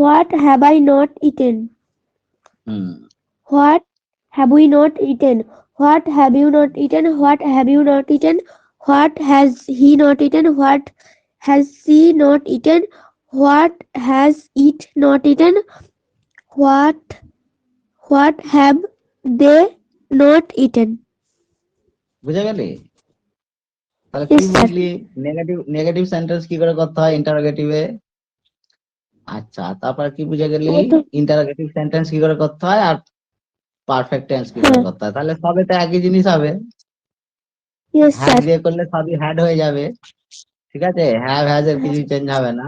What have I not eaten? Hmm What have we not eaten? What have you not eaten? What have you not eaten? What has he not eaten? What has she not eaten? What has it not eaten? What have they not eaten? বুঝে গেলি? তাহলে Yes, কি sir. বুঝলি negative sentence কি করে করতে হয় ইন্টারোগেটিভে? আচ্ছা তারপর কি বুঝে গেলি ইন্টারোগেটিভ সেন্টেন্স কি করে করতে হয় আর পারফেক্ট টেন্স কি করে হ্যাঁ। করতে হয়? তাহলে সবে তো একই জিনিস হবে। Yes, had sir. দিয়ে করলে সবই হ্যাড হয়ে যাবে, ঠিক আছে? হ্যাভ হ্যাজ এর কিছু চেঞ্জ হবে না।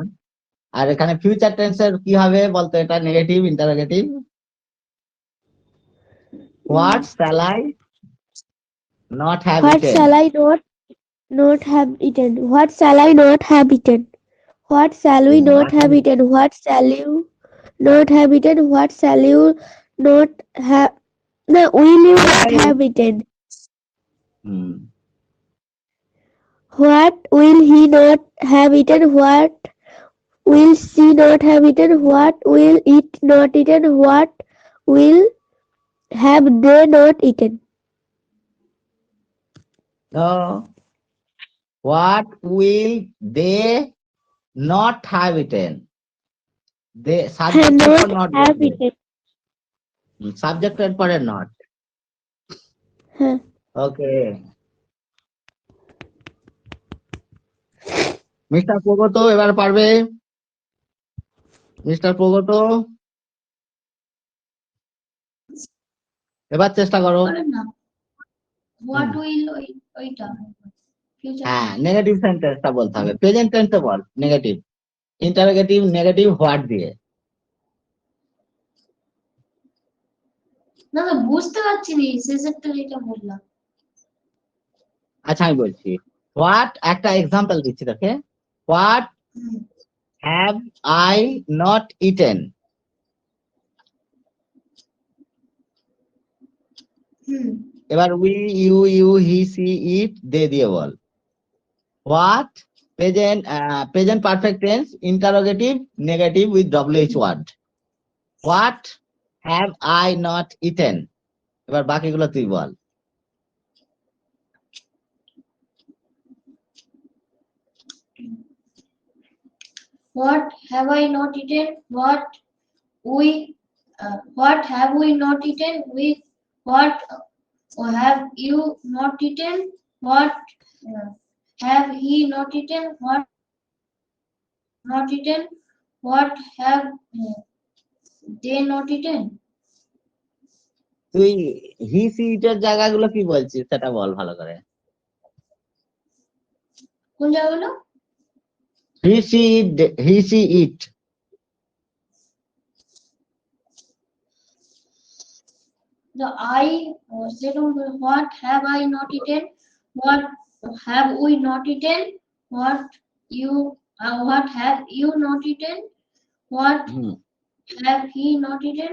আর এখানে ফিউচার টেন্সের কি হবে বলতো? এটা negative interrogative. What shall I not have What eaten? shall I not have eaten? What shall I not have eaten? What shall we not have eaten? What shall you not have eaten? What shall you not have? No, will you not have eaten? Hmm What will he not have eaten? What will she not have eaten? What will it not eaten? What will have they not eaten? তো what will they not have eaten? They সাবজেক্টের পর Not not have বসবে, eaten. সাবজেক্টের পরে not. হ্যাঁ। Okay mister প্রগত এবার পারবে। Mister প্রগত এবার চেষ্টা করো। করেন না হোয়াট উইল ওইটা ফিউচার হ্যাঁ নেগেটিভ সেন্টেন্সটা বলতে হবে। প্রেজেন্ট টেন্সে বল নেগেটিভ, ইন্টারোগেটিভ নেগেটিভ হোয়াট দিয়ে। না না বুঝতে পারছি না শেষেরটা যেটা বললাম। আচ্ছা আমি বলছি হোয়াট, একটা এক্সাম্পল দিচ্ছি তোকে। What have I not eaten? এবার we you he she it they দিয়ে বল। What present perfect tense interrogative negative with WH word. What have I not eaten? এবার বাকিগুলো তুই বল। What have I not eaten? What have we not eaten? What have you not eaten? What have he not eaten? What not eaten? What have they not eaten? তুই he she ইটের জায়গাগুলো কি বলছিস সেটা বল ভালো করে। কোন জায়গাগুলো? হি she it The I said what have I not eaten? What have we not eaten? What have you not eaten? What have he not eaten?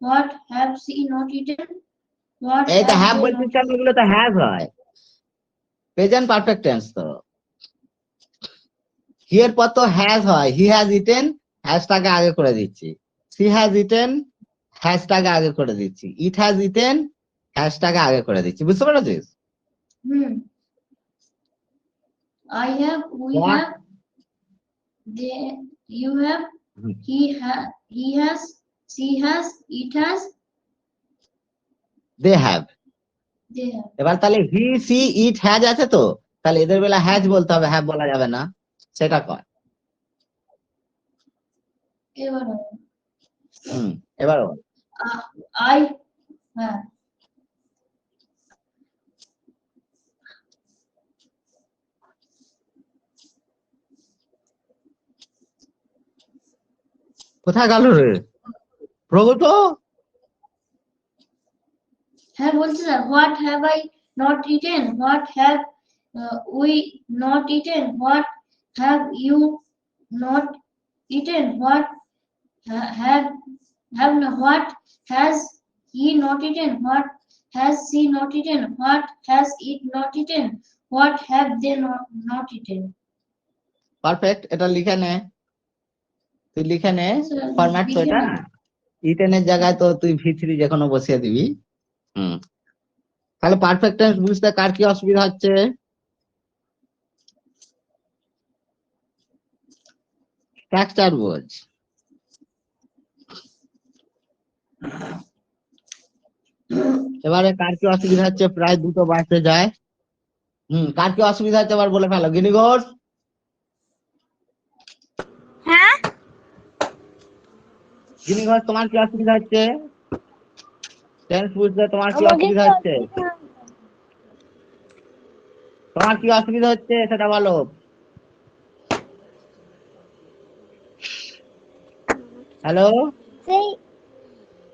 What have she not eaten? What এই তো have have they বলছিস not কেন? এগুলো তো have হয়, present perfect tense তো। হি এর পর তো হ্যাজ হয়। হি হ্যাজ ইটেন হ্যাজটাকে আগে করে দিচ্ছি। সি হ্যাজ ইটেন হ্যাজটাকে আগে করে দিচ্ছি। ইট হ্যাজ ইটেন হ্যাজটাকে আগে করে দিচ্ছি। বুঝতে পেরেছিস? I have, we What? have, they, you have, he has, she has, it has, they have. they have. এবার তাহলে হি সি ইট হ্যাজ আছে তো, তাহলে এদের বেলা হ্যাজ বলতে হবে, হ্যাভ বলা যাবে না। সেটা কয় এবার হবে। এবার বল। I হ্যাঁ কোথায় গেল রে প্রগত? হ্যাঁ বলছি sir, what have I not eaten, what have we not eaten, what have you not eaten, what what has he not eaten, what has she not eaten, what has it not eaten, what have they not eaten. Perfect, এটা লিখে নে, তুই লিখে নে Sir, format তো লিখে এটা। নিন। ইটেনের জায়গায় তো তুই V3 যে কোনো বসিয়ে দিবি। তাহলে পারফেক্ট টেন্স বুঝতে কার কি অসুবিধা হচ্ছে? স্ট্রাকচার বোঝ। এবারে কার কি অসুবিধা হচ্ছে? প্রায় দুটো বাজতে যায়। কার কি অসুবিধা হচ্ছে এবার বলে ফেলো। গিনি ঘোষ, হ্যাঁ গিনি ঘোষ, তোমার কি অসুবিধা হচ্ছে? টেন্স বুঝতে তোমার কি আমাকে অসুবিধা হচ্ছে? তোমার কি অসুবিধা হচ্ছে সেটা বলো। হ্যালো, সেই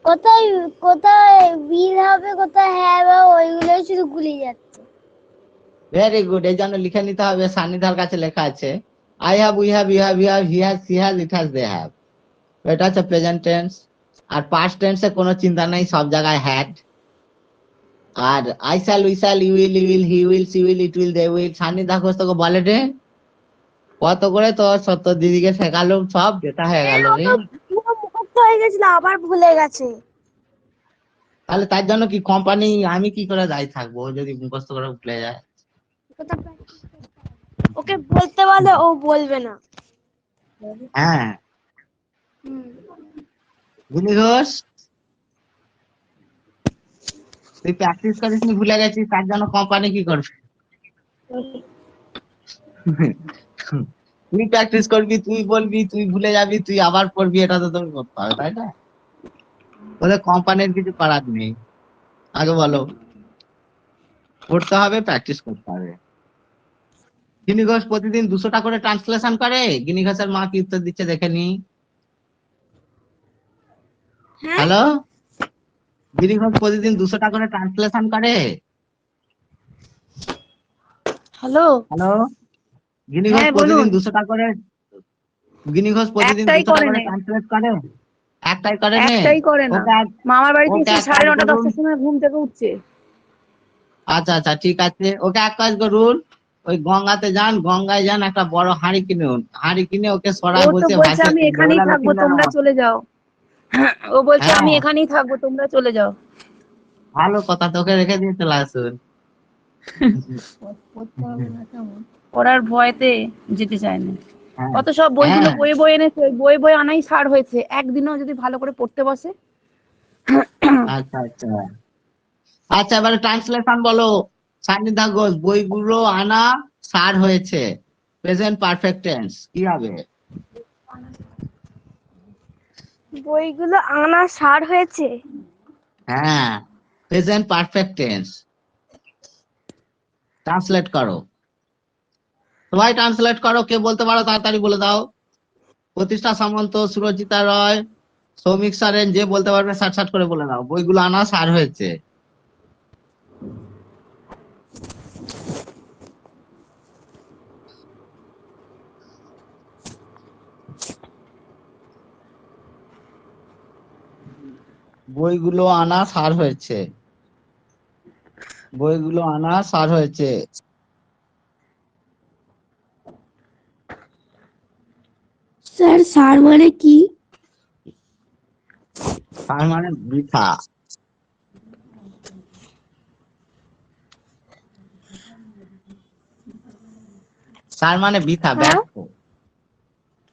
কোথায় কোথায় বিল হবে, কোথায় হবে, ওইগুলো শুধু গুলিয়ে যাচ্ছে। Very good. এই জন্য লিখে নিতে হবে, সান্নিধার কাছে লেখা আছে I have, we have, you have, you have, he has, she has, it has, they have. এটা হচ্ছে প্রেজেন্ট টেন্স। আর পাস্ট টেন্সে কোনো চিন্তা নেই, সব জায়গায় হ্যাড। আর I shall, we shall, you will, he will, she will, it will, they will. Sannidha Ghosh তোকে বলে রে কত করে তো সত্য দিদিকে শেখালো, সব যেটা হয়ে গেল রে। মুখস্থ হয়ে গেছিল, আবার ভুলে গেছে। তাহলে তার জন্য কি কোম্পানি, আমি কি করে দায়ী থাকবো ও যদি মুখস্থ করে ভুলে যায়? ওকে বলতে বলে ও বলবে না। হ্যাঁ, গিনি ঘোষ, তুই প্র্যাকটিস করিস নি, ভুলে গেছিস, তার জন্য কোম্পানি কি করবে? তুই প্র্যাকটিস করবি, তুই বলবি, তুই ভুলে যাবি, তুই আবার পড়বি, এটা তো তোকে করতে হবে, তাই না? ওদের কোম্পানির কিছু করার নেই। আগে বলো, পড়তে হবে, প্র্যাকটিস করতে হবে। গিনি ঘোষ প্রতিদিন 200টা করে ট্রান্সলেশন করে। গিনি ঘোষের মা কি উত্তর দিচ্ছে দেখে নি। হ্যালো, গিনি ঘোষ প্রতিদিন 200টা করে ট্রান্সলেশন করে। হ্যালো, হ্যালো, গিনি ঘোষ হ্যাঁ প্রতিদিন বলুন। 200টা করে, গিনি ঘোষ প্রতিদিন একটাই 200টা করে করে নে, ট্রান্সলেট করে। একটাই করে নে। একটাই করে না। ওকে মামার বাড়িতে ওকে এসে এক কাজ 9:30 করুন। 10টার সময় ঘুম থেকে উঠছে। আচ্ছা আচ্ছা, ঠিক আছে, ওকে এক কাজ করুন, ওই গঙ্গাতে যান, গঙ্গায় যান, একটা বড় হাঁড়ি কিনুন, হাঁড়ি কিনে ওকে ও সরায় তো বসে বলছে ভাসিয়ে আমি তুলবে, এখানেই ওগুলা থাকবো, লক্ষ্মীর তোমরা নাম। চলে যাও। ও বলছে আমি হ্যাঁ, এখানেই থাকবো, তোমরা চলে যাও। ভালো কথা, তোকে রেখে দিয়ে চলে আসুন। পড়ার ভয়তে যেতে চায় না। হ্যাঁ কত সব বইগুলো হ্যাঁ, বই এনেছে, ওই বই বই আনাই ছাড় হয়েছে। একদিনও যদি ভালো করে পড়তে বসে। আচ্ছা আচ্ছা আচ্ছা, এবারে ট্রান্সলেশন বলো। সান্নিধ্যা ঘোষ, বইগুলো আনা সার হয়েছে, প্রেজেন্ট পারফেক্ট টেন্স কি হবে? বইগুলো আনা সার হয়েছে। হ্যাঁ, প্রেজেন্ট পারফেক্ট টেন্স। ট্রান্সলেট করো, সবাই ট্রান্সলেট করো, কে বলতে পারো তাড়াতাড়ি বলে দাও। প্রতিষ্ঠা সামন্ত, সুরজিতা রয়, সৌমিক সারেন, যে বলতে পারবে সাট সাট করে বলে দাও। বইগুলো আনা সার হয়েছে। বইগুলো আনা সার হয়েছে, বইগুলো আনা সার হয়েছে। স্যার, সার মানে কি? তার মানে বৃথা। তার মানে বৃথা, হ্যাঁ, ব্যর্থ।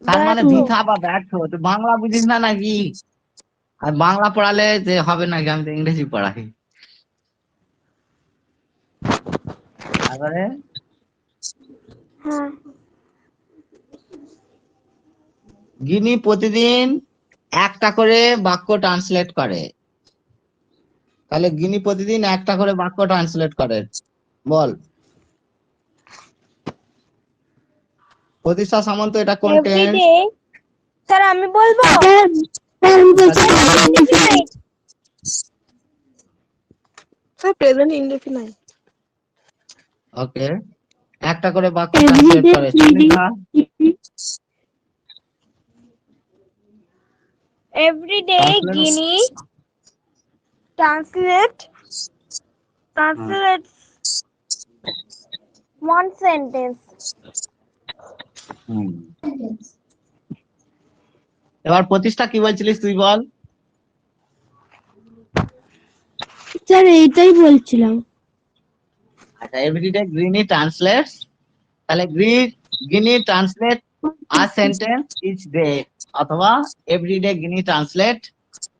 তার মানে ব্যর্থ। বৃথা বা ব্যর্থ। তুই বাংলা বুঝিস না নাকি? আর বাংলা পড়ালে যে হবে নাকি, আমি তো ইংরেজি পড়াই। তারপরে হ্যাঁ, গিনি প্রতিদিন একটা করে বাক্য ট্রান্সলেট করে। তাহলে গিনি প্রতিদিন একটা করে বাক্য ট্রান্সলেট করে। বল প্রতিষ্ঠা সামন্ত, এটা কোন টেন্স? স্যার আমি বলবো স্যার প্রেজেন্ট ইনডেফিনাইট। ওকে, একটা করে বাক্য ট্রান্সলেট করে। সুনিতা, এভরিডে Translate- গিনি translate one sentence. হুম। এবার প্রতিষ্ঠা কি বলছিলিস তুই বল। স্যার এইটাই বলছিলাম। আচ্ছা, এভরিডে গিনি ট্রান্সলেটস, তাহলে Ginny translate a sentence each day, অথবা everyday Ginny translate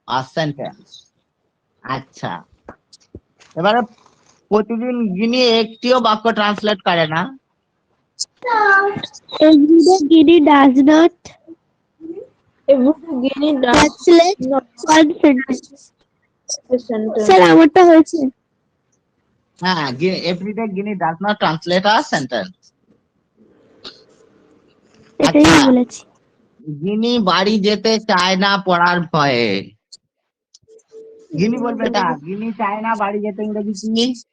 a sentence. আচ্ছা, এবারে প্রতিদিন গিনি একটিও বাক্য ট্রান্সলেট করে না। Everyday Guinea does not Every Guinea does translate not one sentence. a sentence. Sir আমারটা হয়েছে। হ্যাঁ, everyday Gini does not translate a sentence. এটাই আচ্ছা, আমি বলেছি। গিনি বাড়ি যেতে চায় না পড়ার ভয়ে। গিনি বলবে এটা, গিনি চায় না বাড়ি যেতে, ইংরেজি কি?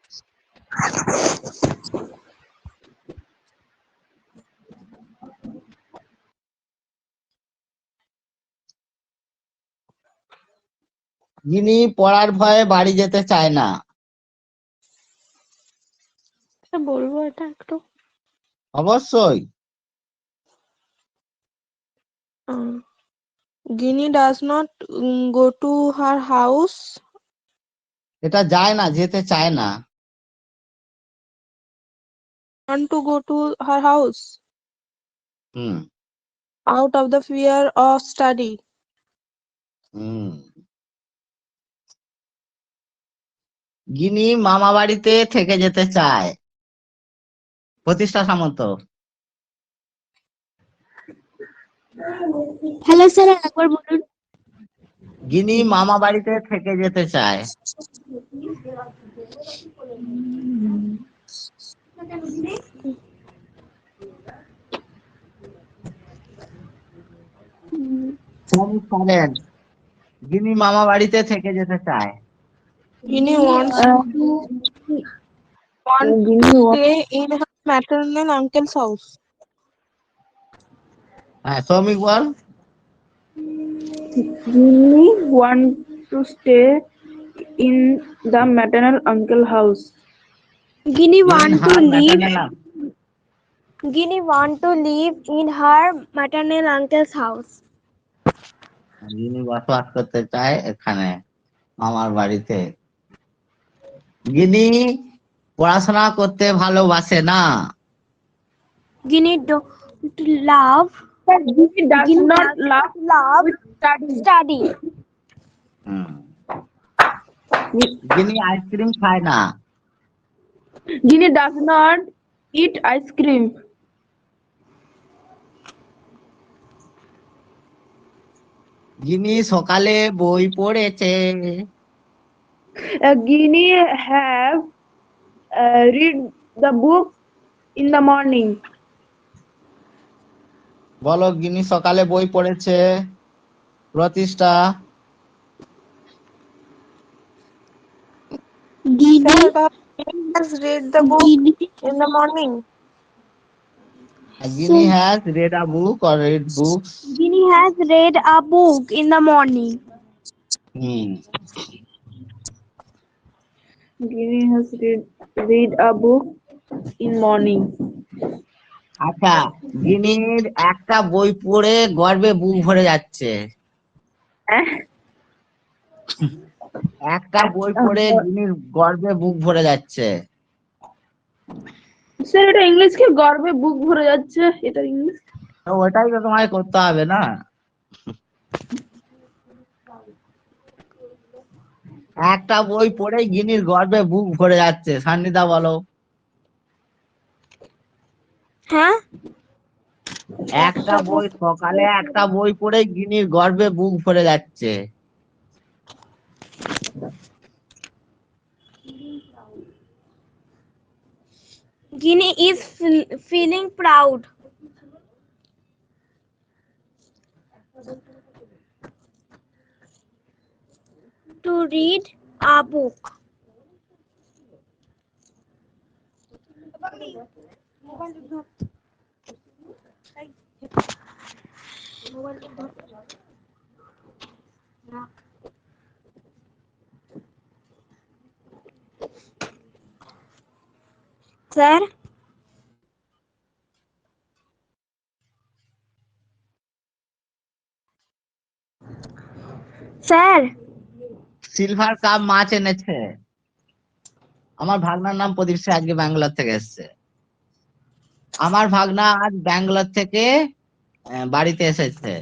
গিনি পড়ার ভয়ে বাড়ি যেতে চায় না। বলবো এটা একটু। অবশ্যই। Guinea does not go to her house. এটা যায় না, যেতে চায় না। Want to go to her house hmm out of the fear of study. হুম। গিনি মামা বাড়িতে থেকে যেতে চায়। প্রতিষ্ঠা সামন্ত। হ্যালো স্যার একবার বলুন। গিনি মামা বাড়িতে থেকে যেতে চায়। গিনি মামা বাড়িতে থেকে যেতে চায়। Guinea wants Guinea to wants stay in her maternal uncle's house. হ্যাঁ, সৌমিক বল। Guinea want to stay in the maternal uncle house. Guinea In want to her live. maternal- Guinea want to live in her maternal uncle's house. গিনি বসবাস করতে চায় এখানে মামার বাড়িতে। গিনি পড়াশোনা করতে ভালোবাসে না। Guinea don't love. But Guinea does Guinea not does love love study. study. Hmm. Guinea ice cream খায় না। Guinea does not eat ice cream. গিনি সকালে বই পড়েছে। Guinea have read the book in the morning. বলো গিনি সকালে বই পড়েছে। প্রতিষ্ঠা। Guinea Has read the book Guinea in the morning. Guinea has read a book or read books. Guinea has read a book in the morning. Hmm. Guinea has read a book in morning. আচ্ছা, গিনির একটা বই পড়ে গর্বে বুক ভরে যাচ্ছে। একটা বই পড়ে গিনির গর্বে বুক ভরে যাচ্ছে। স্যার এটা ইংলিশ কি গর্বে বুক ভরে যাচ্ছে? এটা ইংলিশ? তো ওটাই তো তোমায় করতে হবে না। একটা বই পড়ে গিনির গর্বে বুক ভরে যাচ্ছে। সান্নিদা বলো। হ্যাঁ একটা বই সকালে একটা বই পড়ে গিনির গর্বে বুক ভরে যাচ্ছে। Guinea is feeling proud. To read a book. Sir? Sir? Silver cup মাছ এনেছে। আমার ভাগনার নাম প্রদীপ, সে আজকে ব্যাঙ্গালোর থেকে এসেছে। আমার ভাগনা আজ ব্যাঙ্গালোর থেকে বাড়িতে এসেছে।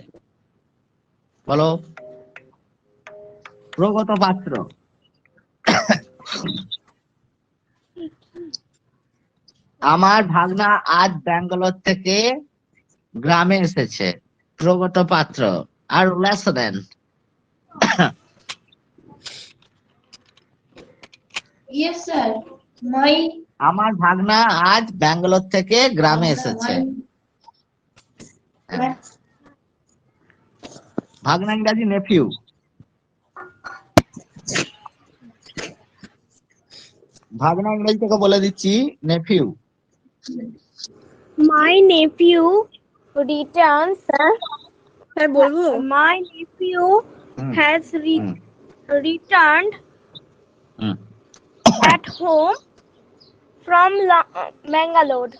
বলো। প্রগত পাত্র। আমার ভাগনা আজ ব্যাঙ্গালোর থেকে গ্রামে এসেছে। প্রগত পাত্র। আর লেসন। Yes, sir. My আমার ভাগনা আজ ব্যাঙ্গালোর থেকে গ্রামে এসেছে। my ভাগনা ইংরাজি নেফিউ। ভাগনা ইংরেজি থেকে বলে দিচ্ছি, নেফিউ। My nephew returns. হ্যাঁ বলবো। My nephew hmm, has hmm, returned hmm. at home from Bangalore.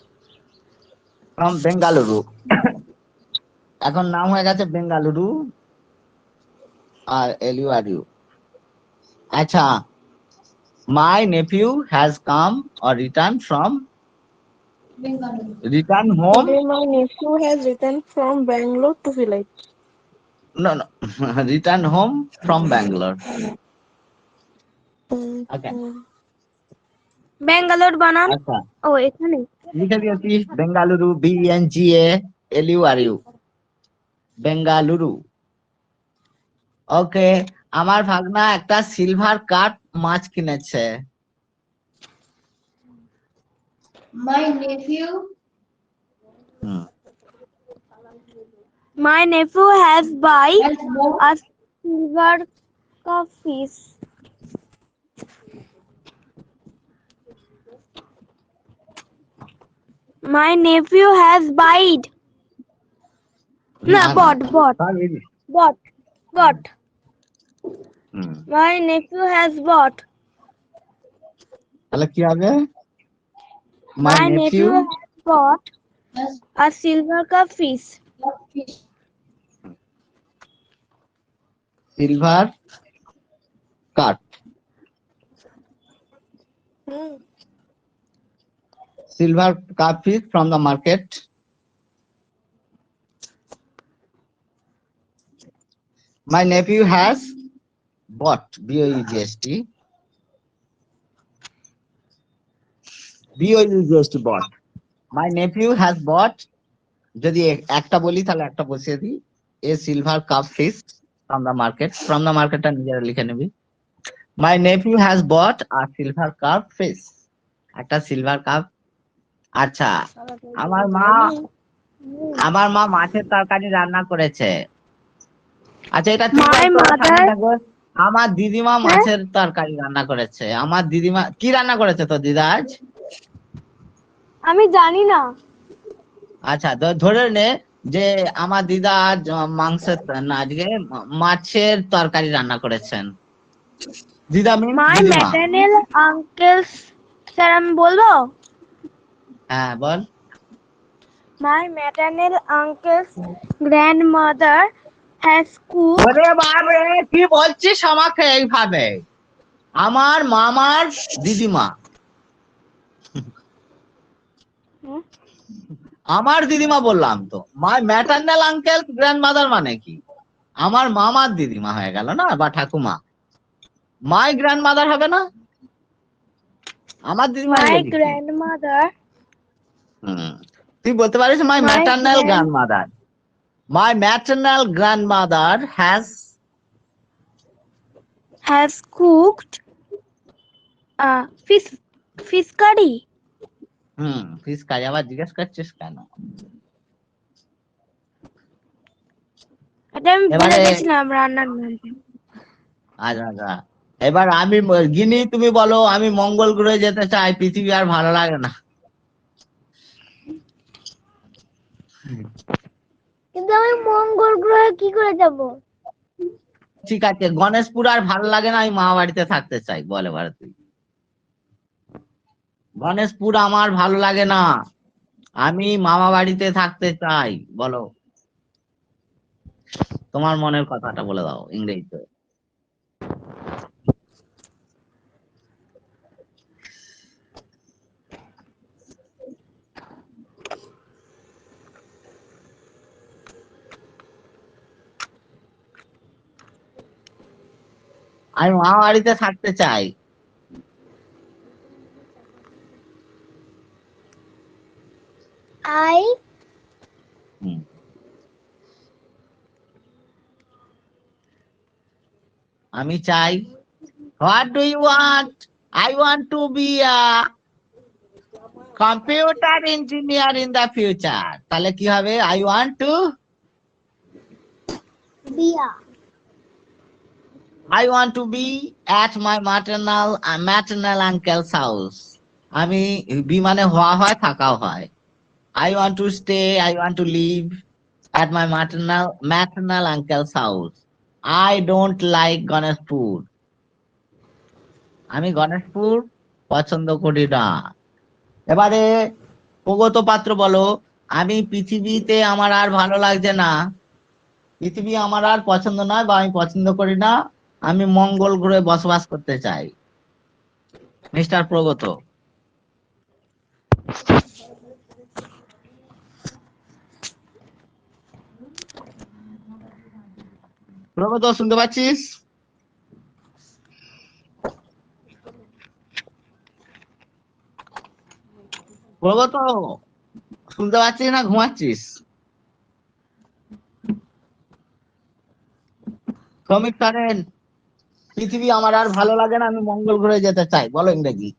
From Bengaluru. এখন নাম হয়ে গেছে বেঙ্গালুরু আর এলিউআরইউ। আচ্ছা, my nephew has come or return from, Bengali. Return home. Today my nephew has returned from Bangalore to village. No, no. Return home from Bangalore. Okay. Bangalore বানান। আচ্ছা, ও এখানে। লিখে দিয়েছি বেঙ্গালুরু, BNGALURU, বেঙ্গালুরু। ওকে, আমার ভাগনা একটা সিলভার কাপ মাছ কিনেছে। My nephew hmm, My nephew has buy has bought a silver cup fish. My nephew has bought. না, No, bought. Hmm, My nephew has bought. তাহলে কি হবে? My nephew has bought has a silver cup fish. bought fish. Silver cup, silver cup fish from the market. My nephew has bought, BOUGST, bought. My nephew has bought, যদি একটা বলি তাহলে একটা বসিয়ে দিই, a silver cup fish from the market. From the market টা নিজেরা লিখে নিবি। My nephew has bought a silver cup fish, একটা সিলভার কাপ। আচ্ছা, আমার মা মাছের তরকারি রান্না করেছে। আচ্ছা, এটা তুই My বল তো, mother- সামনে আমার দিদিমা মাছের তরকারি রান্না করেছে। আমার দিদিমা কি রান্না করেছে তো দিদা আজ? আমি জানি না। আচ্ছা, ধরে নে যে আমার দিদা আজ মাংসের না, আজকে মাছের তরকারি রান্না করেছেন। দিদা means My দিদিমা। maternal uncles, স্যার আমি বলবো? হ্যাঁ বল। My maternal uncle's grandmother has cooked. ওরে বাবা, কি বলছিস আমাকে এইভাবে? আমার মামার দিদিমা, আমার দিদিমা বললাম তো। মাই ম্যাটারনাল আঙ্কেল গ্র্যান্ডমাদার মানে কি? আমার মামার দিদিমা হয়ে গেল না, বা ঠাকুমা। মাই গ্র্যান্ডমাদার হবে না? আমার দিদিমা My ইংরেজি কি? grandmother হুম, তুই বলতে পারিস মাই My maternal grand- grandmother. My maternal grandmother has cooked fish curry. ফিস কাজ আবার জিজ্ঞেস করছিস কেন? এটা আমি ভুলে এবারে- গেছিলাম রান্নার নামটা। আচ্ছা এবার আমি গিনি, তুমি বলো আমি মঙ্গল গ্রহে যেতে চাই, পৃথিবী আর ভালো লাগে না। কিন্তু আমি মঙ্গল গ্রহে কি করে যাব? ঠিক আছে, গণেশপুর আর ভালো লাগে না, আমি মা বাড়িতে থাকতে চাই। বল এবার তুই। গণেশপুর আমার ভালো লাগে না, আমি মামা বাড়িতে থাকতে চাই। বলো তোমার মনের কথাটা বলে দাও ইংরেজিতে। আমি মামা বাড়িতে থাকতে চাই। I hmm. আমি চাই, what do you want? I want to be a computer engineer in the future. তাহলে কি হবে? I want to be at my maternal uncle's house. আমি বি মানে হওয়া হয়, থাকাও হয়। I want to stay, I want to live at my maternal uncle's house. I don't like Ganeshpur. আমি গণেশপুর পছন্দ করি না। এবারে প্রগত পাত্র বলো, আমি পৃথিবীতে আমার আর ভালো লাগছে না, পৃথিবী আমার আর পছন্দ নয় বা আমি পছন্দ করি না, আমি মঙ্গল গ্রহে বসবাস করতে চাই। মিস্টার প্রগত। প্রগত শুনতে পাচ্ছিস? প্রগত শুনতে পাচ্ছিস না ঘুমাচ্ছিস? শ্রমিক কারেন, পৃথিবী আমার আর ভালো লাগে না, আমি মঙ্গল গ্রহে যেতে চাই। বলো ইংরেজি।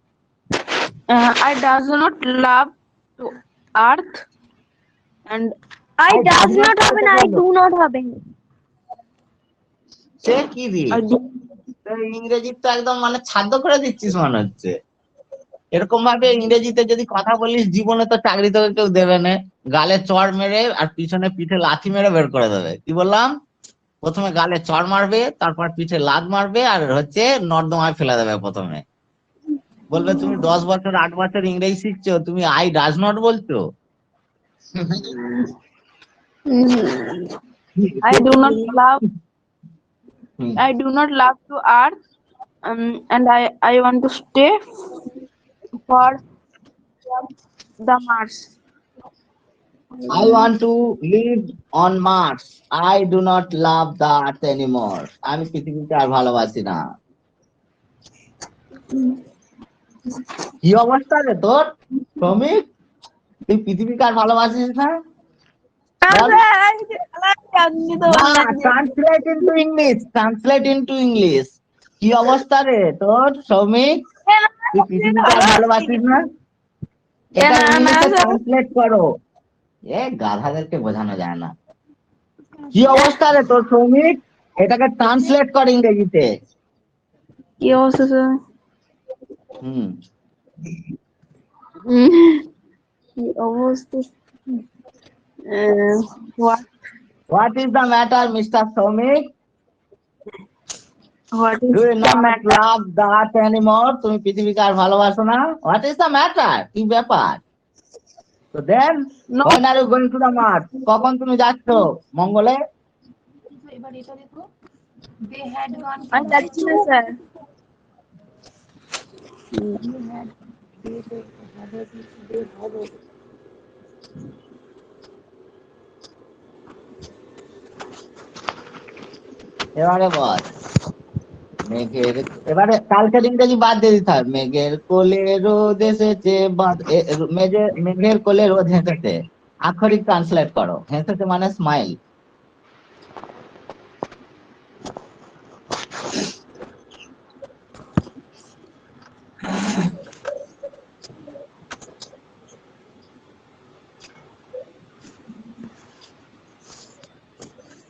I does not love to earth and I does not have and I do not have. সে কি রে, I do ইংরেজি তো একদম মানে ছাদ্য করে দিচ্ছিস মনে হচ্ছে। এরকম ভাবে ইংরেজিতে যদি কথা বলিস, জীবনে তো চাকরি তোকে কেউ দেবে না। গালে চড় মেরে আর পিছনে পিঠে লাথি মেরে বের করে দেবে। কি বললাম? প্রথমে গালে চড় মারবে, তারপর পিঠে লাথ মারবে, আর হচ্ছে নর্দমায় ফেলে দেবে প্রথমে। বলবে তুমি 10 বছর 8 বছর ইংরেজি শিখছো, তুমি আই ডাজ নট বলছো। I do not love to earth and I want to stay for the Mars. I want to live on Mars. I do not love the earth anymore. আমি পৃথিবীকে আর ভালোবাসি না। কি অবস্থা রে তোর শ্রমিক? তুই পৃথিবীকে আর ভালোবাসিস না? Translate into English. কি অবস্থা রে তোর শ্রমিক? তুই পৃথিবীকে আর ভালোবাসিস না? এটা ইংলিশে ট্রান্সলেট করো। এ গাধাদেরকে বোঝানো যায় না। কি অবস্থা রে তোর শ্রমিক? এটাকে ট্রান্সলেট কর ইংরেজিতে। কি অবস্থা স্যার? হুম। কি অবস্থা? What is the matter, Mr. Somik? What is Do you the not matter? love the earth anymore? তুমি পৃথিবীকে আর ভালোবাসো না? What is the matter? কি ব্যাপার? So then, No. when are you going to the Mars? কখন তুমি যাচ্ছ মঙ্গলে? আমি যাচ্ছি না স্যার। এবারে বল। মেঘের, এবারে কালকের ইংরেজি বাদ দিয়ে দিতে হবে। মেঘের কোলে রোদ এসেছে, মেঘের কোলে রোদ হেসেছে। আক্ষরিক ট্রান্সলেট করো, হেসেছে মানে স্মাইল।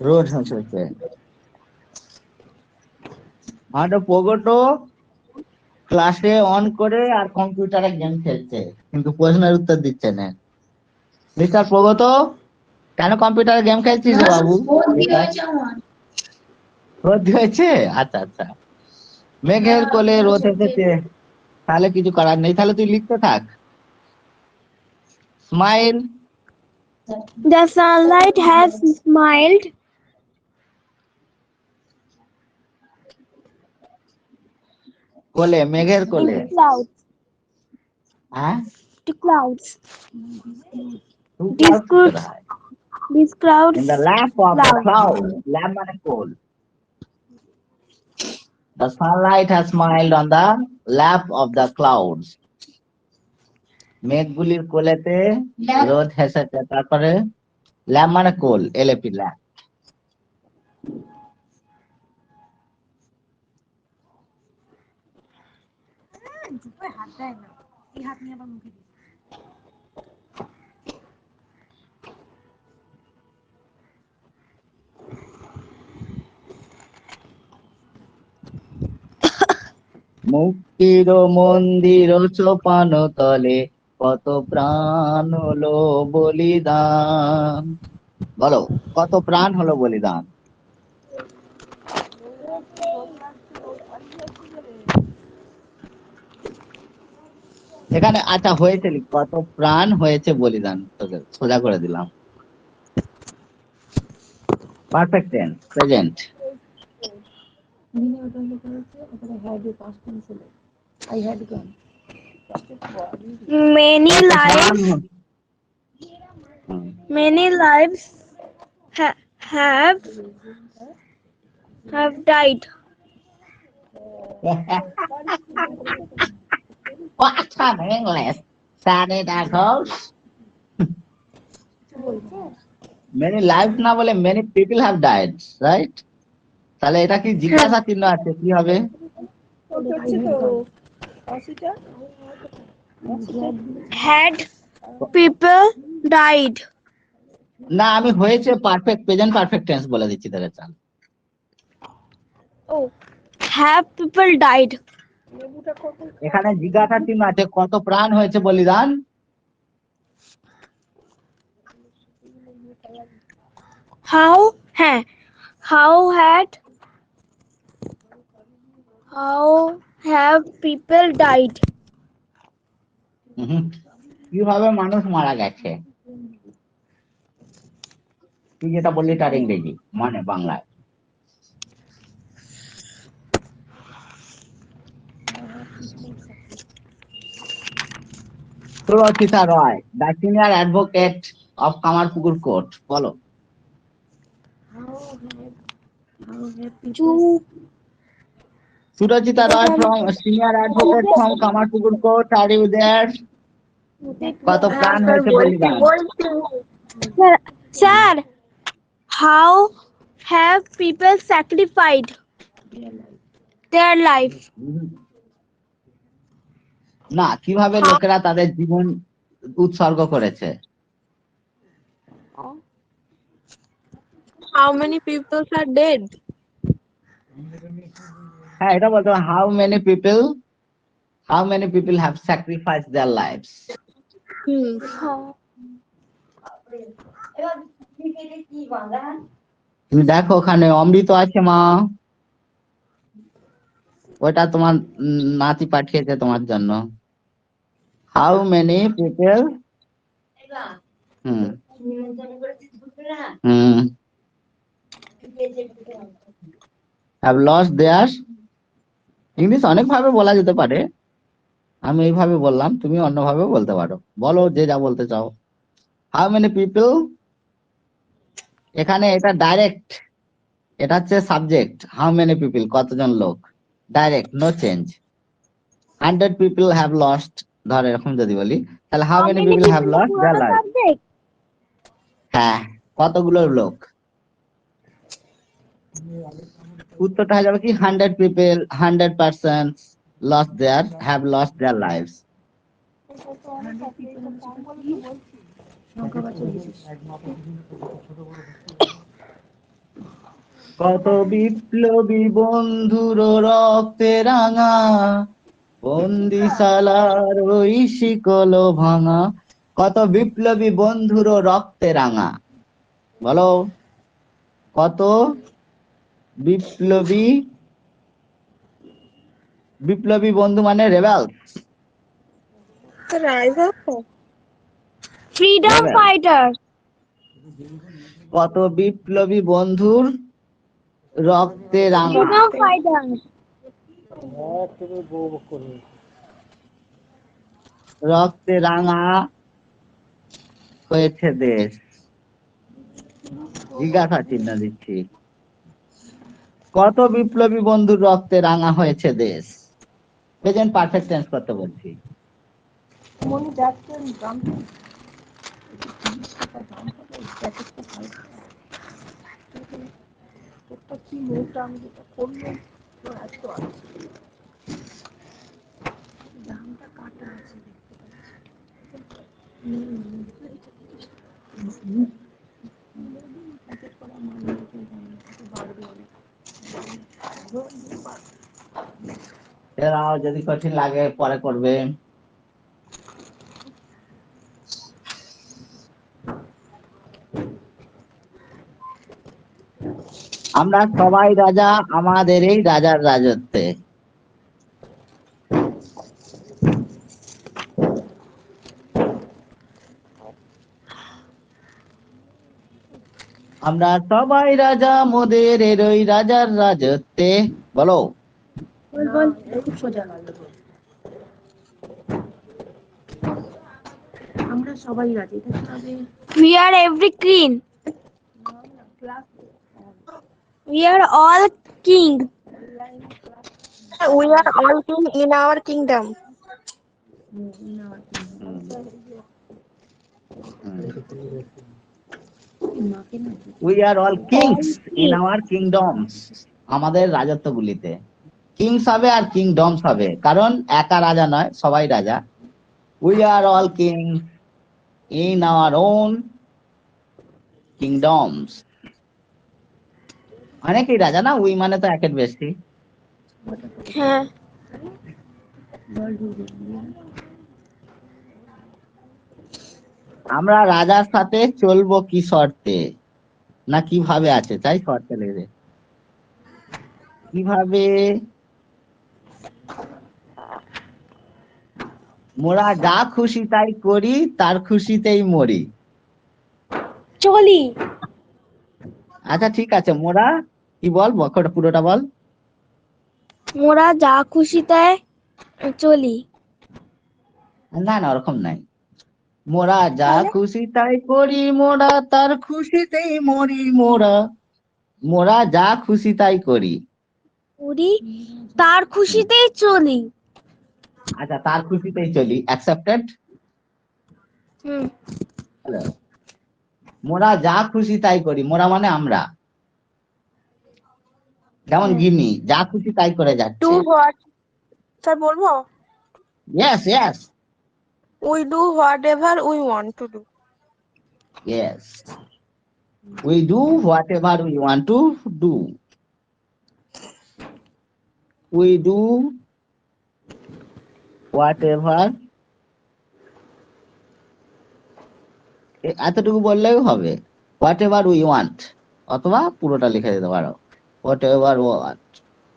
রোজ হেসেছে। আমাদের প্রগত ক্লাসে অন করে আর কম্পিউটারে গেম খেলছে, কিন্তু প্রশ্নের উত্তর দিচ্ছে না। মিস্টার প্রগত, কেন কম্পিউটারে গেম খেলছিস রে বাবু? বন্দি হয়েছে আমার। রোদ হয়েছে? আচ্ছা আচ্ছা। মেঘের কোলে রোদ এসেছে, তাহলে কিছু করার নেই, তাহলে তুই লিখতে থাক। Smile. The sunlight has smiled কোলে, মেঘের কোলে। into clouds. হ্যাঁ, To clouds. Two This clouds could together. these clouds In the lap of the clouds. cloud, lamp মানে কোল। The sunlight has smiled on the lap of the clouds. মেঘগুলির কোলেতে Lap. রোদ হেসেছে। তারপরে lamp মানে কোল, LAP lamp. মুক্তির মন্দির চোপান তলে কত প্রাণ হলো বলিদান। বলো, কত প্রাণ হলো বলিদান? এখানে আচ্ছা হয়েছে, কত প্রাণ হয়েছে বলিদান, তোকে সোজা করে দিলাম। Perfect tense, present. Many কত প্রাণ lives hmm. many lives have died. What an English! Saturday Dagos. Many lives না বলে many people have died, right? তাহলে এটা কি জিজ্ঞাসা চিহ্ন আছে, কি হবে? Had people died? না, আমি হয়েছে পারফেক্ট প্রেজেন্ট পারফেক্ট টেন্স বলে দিচ্ছি তাহলে। চাল Oh, have people died? এখানে জিজ্ঞাসা চিহ্ন আছে, কত প্রাণ হয়েছে বলিদান? How have people died? কিভাবে মানুষ মারা গেছে, তুই যেটা বললি তার ইংরেজি মানে বাংলায়। Surachita Roy, the senior advocate of Kamarpukur court, বলো। Surachita Roy from senior advocate from Kamarpukur court, are you there? কত প্রাণ হয়েছে বলিদান? Sir, how have people sacrificed their life? না, কিভাবে লোকেরা তাদের জীবন উৎসর্গ করেছে। How many people are dead? হ্যাঁ, এটা বলতে হবে, how many people have sacrificed their lives. তুমি দেখো ওখানে অমৃত আছে মা, ওটা তোমার নাতি পাঠিয়েছে তোমার জন্য। How many people have lost their, English অনেক ভাবে বলা যেতে পারে, আমি এইভাবে বললাম, তুমি অন্যভাবে বলতে পারো, বলো যে যা বলতে চাও। হাউ মেনি পিপল, এখানে এটা ডাইরেক্ট, এটা হচ্ছে সাবজেক্ট। হাউ মেনি পিপল, কতজন লোক, direct, no change. 100 people have lost, ধর এরকম যদি বলি, তাহলে how many people have lost their life. হ্যাঁ, কতগুলো লোক? উত্তরটা হয়ে যাবে কি 100 people, 100% have lost their lives. কত বিপ্লবী বন্ধুর রক্তে রাঙা, বন্দিশালার ওই শিকল ভাঙা। কত বিপ্লবী বন্ধুর রক্তে রাঙা, বলো কত বিপ্লবী? বিপ্লবী বন্ধু মানে রেবেল। Freedom Rebel. fighters. কত বিপ্লবী বন্ধুর রক্তে রাঙা, Freedom fighters. রক্তে রাঙা হয়েছে দেশ। জিজ্ঞাসা চিহ্ন দিচ্ছি, কত বিপ্লবী বন্ধুর রক্তে রাঙা হয়েছে দেশ? প্রেজেন্ট পারফেক্ট টেন্স করতে বলছি। এরাও যদি কঠিন লাগে পরে করবে। আমরা সবাই রাজা আমাদের এই রাজার রাজত্বে। আমরা সবাই রাজা মোদের ওই রাজার রাজত্বে, বলো। We are every queen. We are all king. We are all king in our kingdom. We are all kings in our kingdoms. আমাদের রাজত্বগুলিতে কিংস হবে আর কিংডমস হবে, কারণ একা রাজা নয়, সবাই রাজা। We are all kings in our own kingdoms. অনেকেই রাজা না, উই মানে তো একের বেশি। হ্যাঁ, আমরা রাজার সাথে চলবো কি শর্তে, না কিভাবে আছে, তাই শর্তে লেগে কিভাবে। মোরা যা খুশি তাই করি, তার খুশিতেই মরি। চলি। আচ্ছা ঠিক আছে, মোরা কি বল, বকটা পুরোটা বল। মোরা যা খুশি তাই চলি। না না, ওরকম নাই। মোরা যা খুশি তাই করি, মোরা তার খুশিতেই মরি। মোরা যা খুশি তাই করি, করি, তার খুশিতেই চলি। আচ্ছা তার খুশিতেই চলি, অ্যাকসেপ্টেড। হুম, মোরা যা খুশি তাই করি, মোরা মানে আমরা, যেমন জিমি যা খুশি তাই করে Do যাচ্ছে। what? স্যার বলবো? Yes, yes, We do whatever we want to do. yes. We do whatever we want to do. We do whatever, এতটুকু বললেও হবে। Whatever we want, অথবা পুরোটা লিখে দিতে পারো, whatever what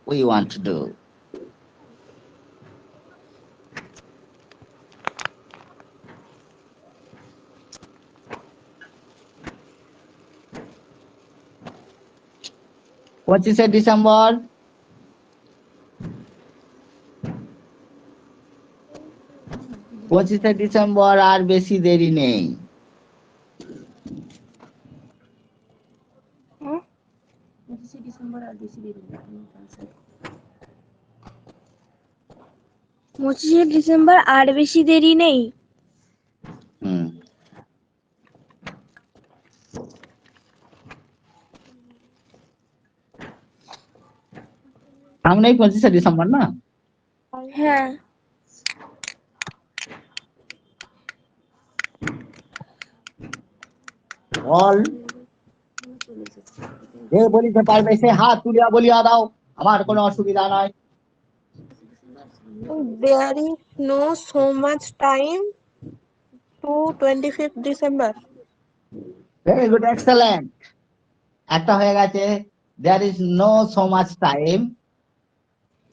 we want to do. পঁচিশে ডিসেম্বর, আর বেশি দেরি নেই। পঁচিশে ডিসেম্বর আর বেশি দেরি নেই। সামনেই 25 ডিসেম্বর না? হ্যাঁ বল, যে বলিতে পারবে সে হাত তুলিয়া বলিয়া দাও, আমার কোনো অসুবিধা নাই। there is no so much time to 25th December. Very good, excellent. একটা হয়ে গেছে, there is no so much time.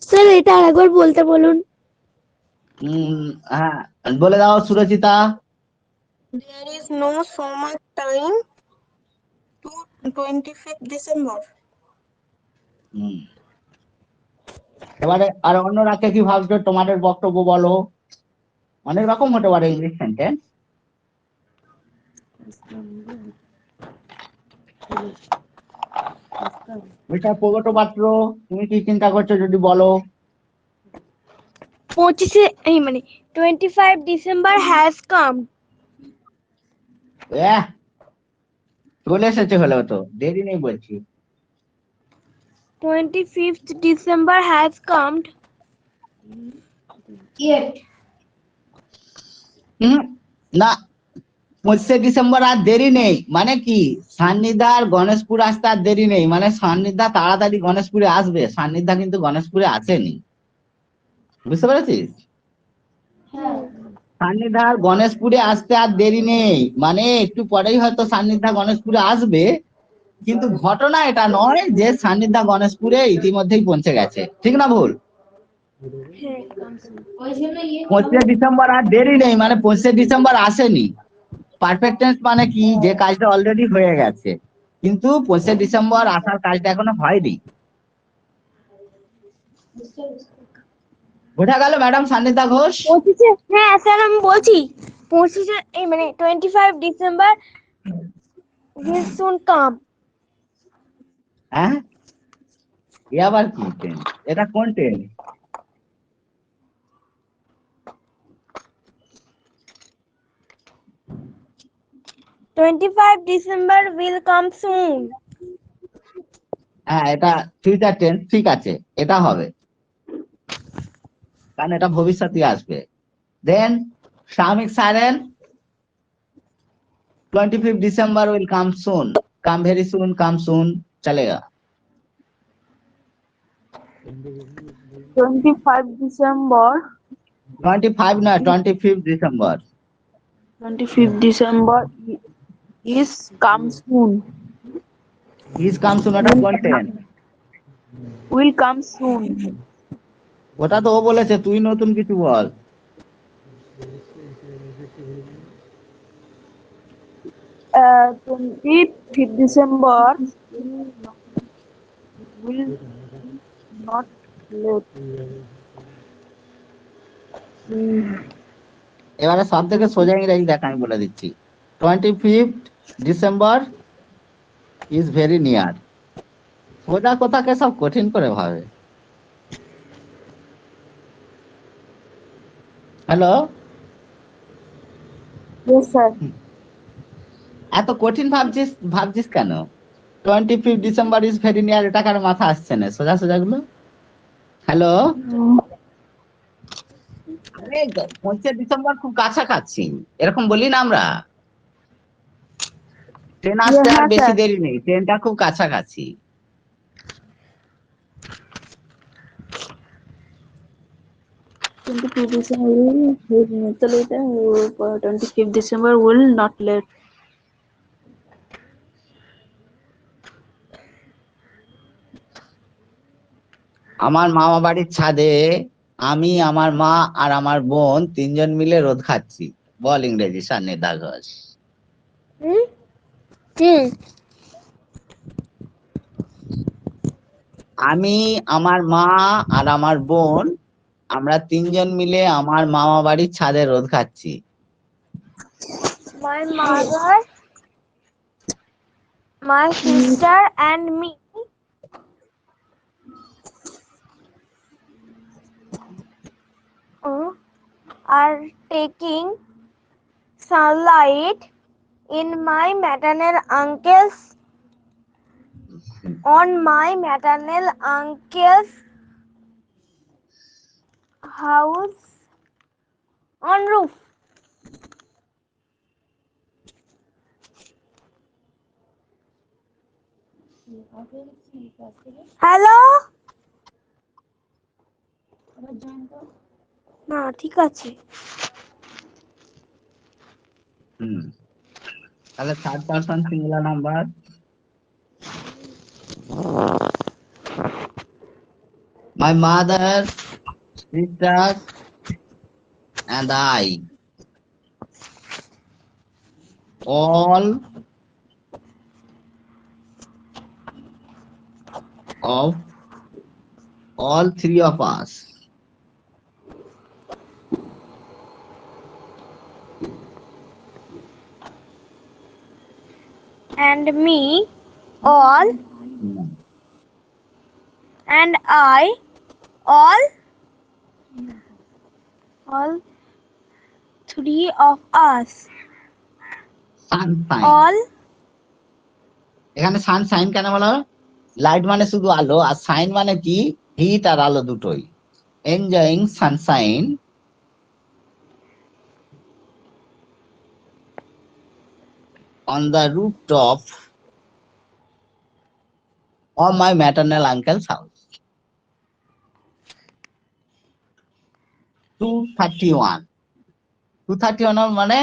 Sir এটা আরেকবার বলতে বলুন। হ্যাঁ, বলে দাও সুরজিতা। There is no so much time to 25th December. এবারে আর অন্যরা কে কি ভাবছো, তোমাদের বক্তব্য বলো। অনেক রকম হতে পারে ইংলিশ সেন্টেন্স। মিস্টার প্রগত পাত্র, তুমি কি চিন্তা করছো যদি বলো। 25 December has come. চলে এসেছে হলো তো, দেরি নেই বলছি। 25th December has come. Yet. না, 25 ডিসেম্বর আর দেরি নেই মানে কি, সান্নিধ্যা আর গণেশপুর আসতে আর দেরি নেই, মানে সান্নিধ্যা তাড়াতাড়ি গণেশপুরে আসবে, সান্নিধ্যা কিন্তু গণেশপুরে আসেনি, বুঝতে পেরেছিস? হ্যাঁ। সান্নিধ্যা আর গণেশপুরে আসতে আর দেরি নেই, মানে একটু পরেই হয়তো সান্নিধ্যা গণেশপুরে আসবে, কিন্তু ঘটনা এটা নয় যে সান্নিধ্যা গণেশপুরে ইতিমধ্যেই পৌঁছে গেছে, ঠিক না ভুল? ওই জন্য 25 ডিসেম্বর আর দেরি নেই মানে 25 ডিসেম্বর আসেনি। পারফেক্ট টেন্স মানে কি, যে কাজটা অলরেডি হয়ে গেছে, কিন্তু 25 ডিসেম্বর আসার কাজটা এখনো হয়নি। বোঝা গেল ম্যাডাম সান্নিধ্যা ঘোষ? 25 হ্যাঁ স্যার আমি বলছি 25 December will soon come. হ্যাঁ, এ আবার কি টেন্স, এটা কোন tense? 25 December will come soon. হ্যাঁ, এটা ফিউচার টেন্স, ঠিক আছে, এটা হবে, কারণ এটা ভবিষ্যতে আসবে। দেন সামিক সাইরেন, 25 December will come soon, come very soon, come soon चलेगा। 25 December. 25 না, 25 December. 25 December is come soon. Is come soon, ওটা কোন টেন্স? Will come soon. ওটা তো ও বলেছে, তুই নতুন কিছু বল। 25th December will not late. এবারে সব থেকে সোজা ইংরেজি দেখ, আমি বলে দিচ্ছি। 25 ডিসেম্বর ইজ ভেরি নিয়ার। সোজা কথাকে সব কঠিন করে ভাবে। Hello, Yes, sir. এত কঠিন ভাবছিস কেন? 25 ডিসেম্বর ইজ ভেরি নিয়ার, এটা কারো মাথা আসছে না, সোজা সোজা গুলো। হ্যালো, 25 ডিসেম্বর খুব কাছাকাছি, এরকম বলি না আমরা? ট্রেন আসতে আর বেশি দেরি নেই, ট্রেনটা খুব কাছাকাছি। December 25th December will not late. আমার মামা বাড়ির ছাদে আমি, আমার মা আর আমার বোন তিনজন মিলে রোদ খাচ্ছি। বল ইংরেজি সান্নিধ্যা ঘোষ। আমি, আমার মা আর আমার বোন, আমরা তিনজন মিলে আমার মামা বাড়ির ছাদে রোদ খাচ্ছি। My mother, my sister and me are taking sunlight in my maternal uncle's on my maternal uncle's house on roof. Hello না ঠিক আছে তাহলে third person singular number my mother, sister and I all three of us and me all and I all three of us sunshine all এখানে Sunshine কেন বলো light মানে শুধু আলো আর সাইন মানে কি হিট আর আলো দুটোই enjoying Sunshine on the rooftop of my maternal uncle's house 231 মানে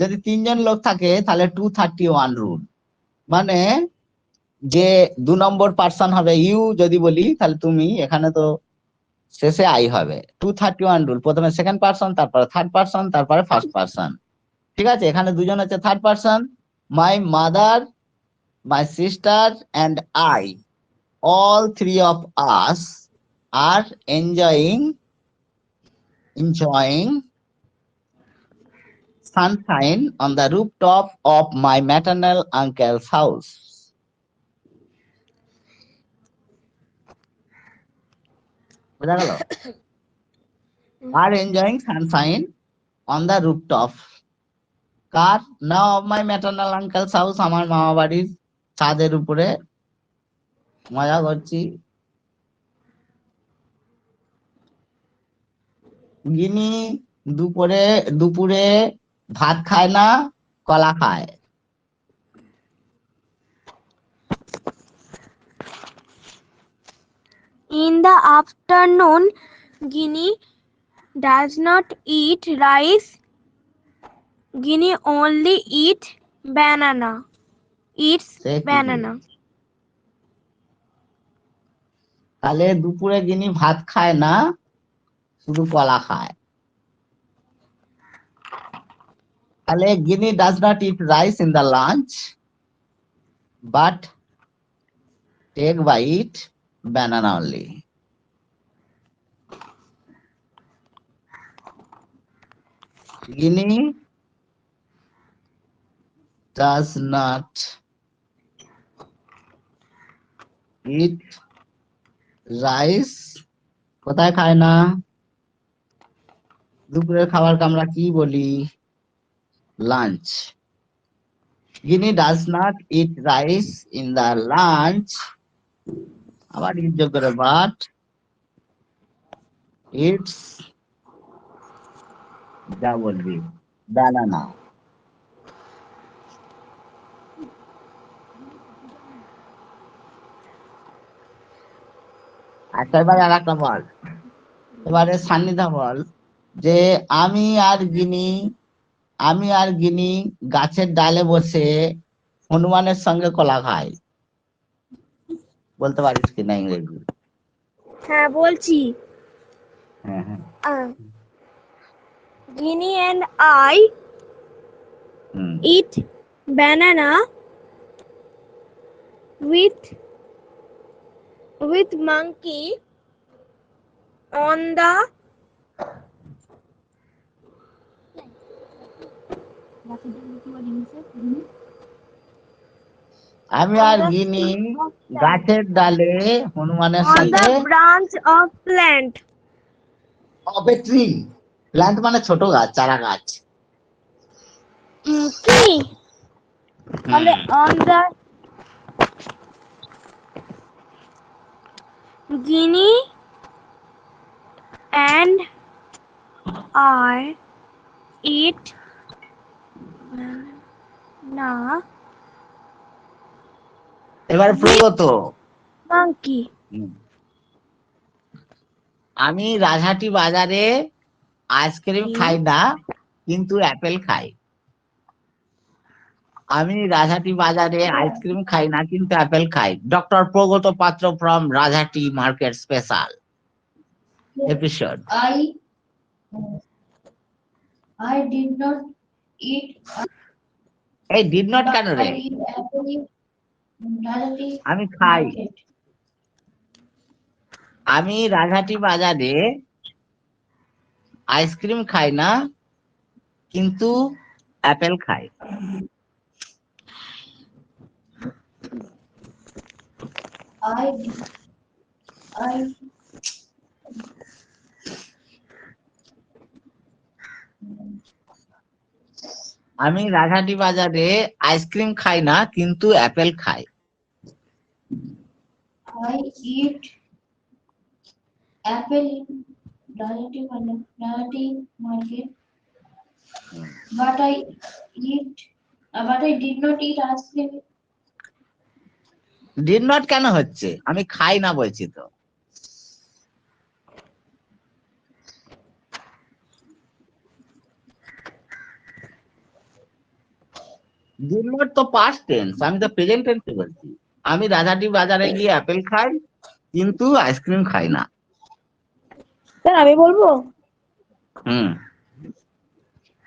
যদি তিনজন লোক থাকে তাহলে 231 রুল মানে যে 2 নম্বর পার্সন হবে ইউ যদি বলি তাহলে তুমি এখানে তো শেষে আই হবে 231 রুল প্রথমে সেকেন্ড পার্সন তারপরে থার্ড পার্সন তারপরে ফার্স্ট পার্সন ঠিক আছে এখানে দুজন হচ্ছে third person my mother my sister and I all three of us are enjoying sunshine on the rooftop of my maternal uncle's house. বোঝা গেল? Are enjoying sunshine on the rooftop. কার? না of my maternal uncle's house, আমার মামা বাড়ির ছাদের উপরে মজা করছি। গিনি দুপুরে ভাত খায় না, কলা খায়। In the afternoon, Guinea does not eat rice. Guinea only eats banana. তাহলে দুপুরে গিনি ভাত খায় না, শুধু কলা খায়। তাহলে গিনি does not eat rice in the lunch, but take by it banana only. Guinea does not eat rice. কোথায় খায় না? দুপুরের খাবারকে আমরা কি বলি? Lunch. Guinea does not eat rice in the lunch. আবার ইট যোগ করে but it's যা বলবি banana. আচ্ছা এবার আর একটা বল, এবারে সান্নিধ্যা বল যে আমি আর গিনি গাছের ডালে বসে হনুমানের সঙ্গে কলা খাই। বলতে পারিস কিনা ইংরেজি? হ্যাঁ বলছি। হ্যাঁ Guinea and I eat banana with monkey on the আমি আর গিনি গাছের ডালে হনুমানের on সাথে the branch of plant. of a tree. Plant মানে ছোট গাছ, চারা গাছ। Tree. On the Guinea and I eat banana এবার প্রগত। monkey. হুম। আমি রাজহাটি বাজারে আইসক্রিম খাই না কিন্তু অ্যাপেল খাই। আমি রাজহাটি বাজারে আইসক্রিম খাই না কিন্তু অ্যাপেল খাই। ডক্টর প্রগত পাত্র from Rajhati market special episode. I did not eat. এই ডিড নট কেন রে? I eat apple in Rajati আমি খাই। market. আমি রাজহাটি বাজারে আইসক্রিম খাই না কিন্তু অ্যাপেল খাই। I আমি রাজহাটি বাজারে আইসক্রিম খাই না কিন্তু অ্যাপেল খাই। I eat apple in Rajati market, but I did not eat ice cream. Did not কেন হচ্ছে? আমি খাই না বলছি তো। ডিড নট তো পাস্ট টেন্স, আমি তো প্রেজেন্ট টেন্সে বলছি। আমি রাজহাটি বাজারে গিয়ে অ্যাপেল খাই কিন্তু আইসক্রিম খাই না। স্যার আমি বলবো? হুম।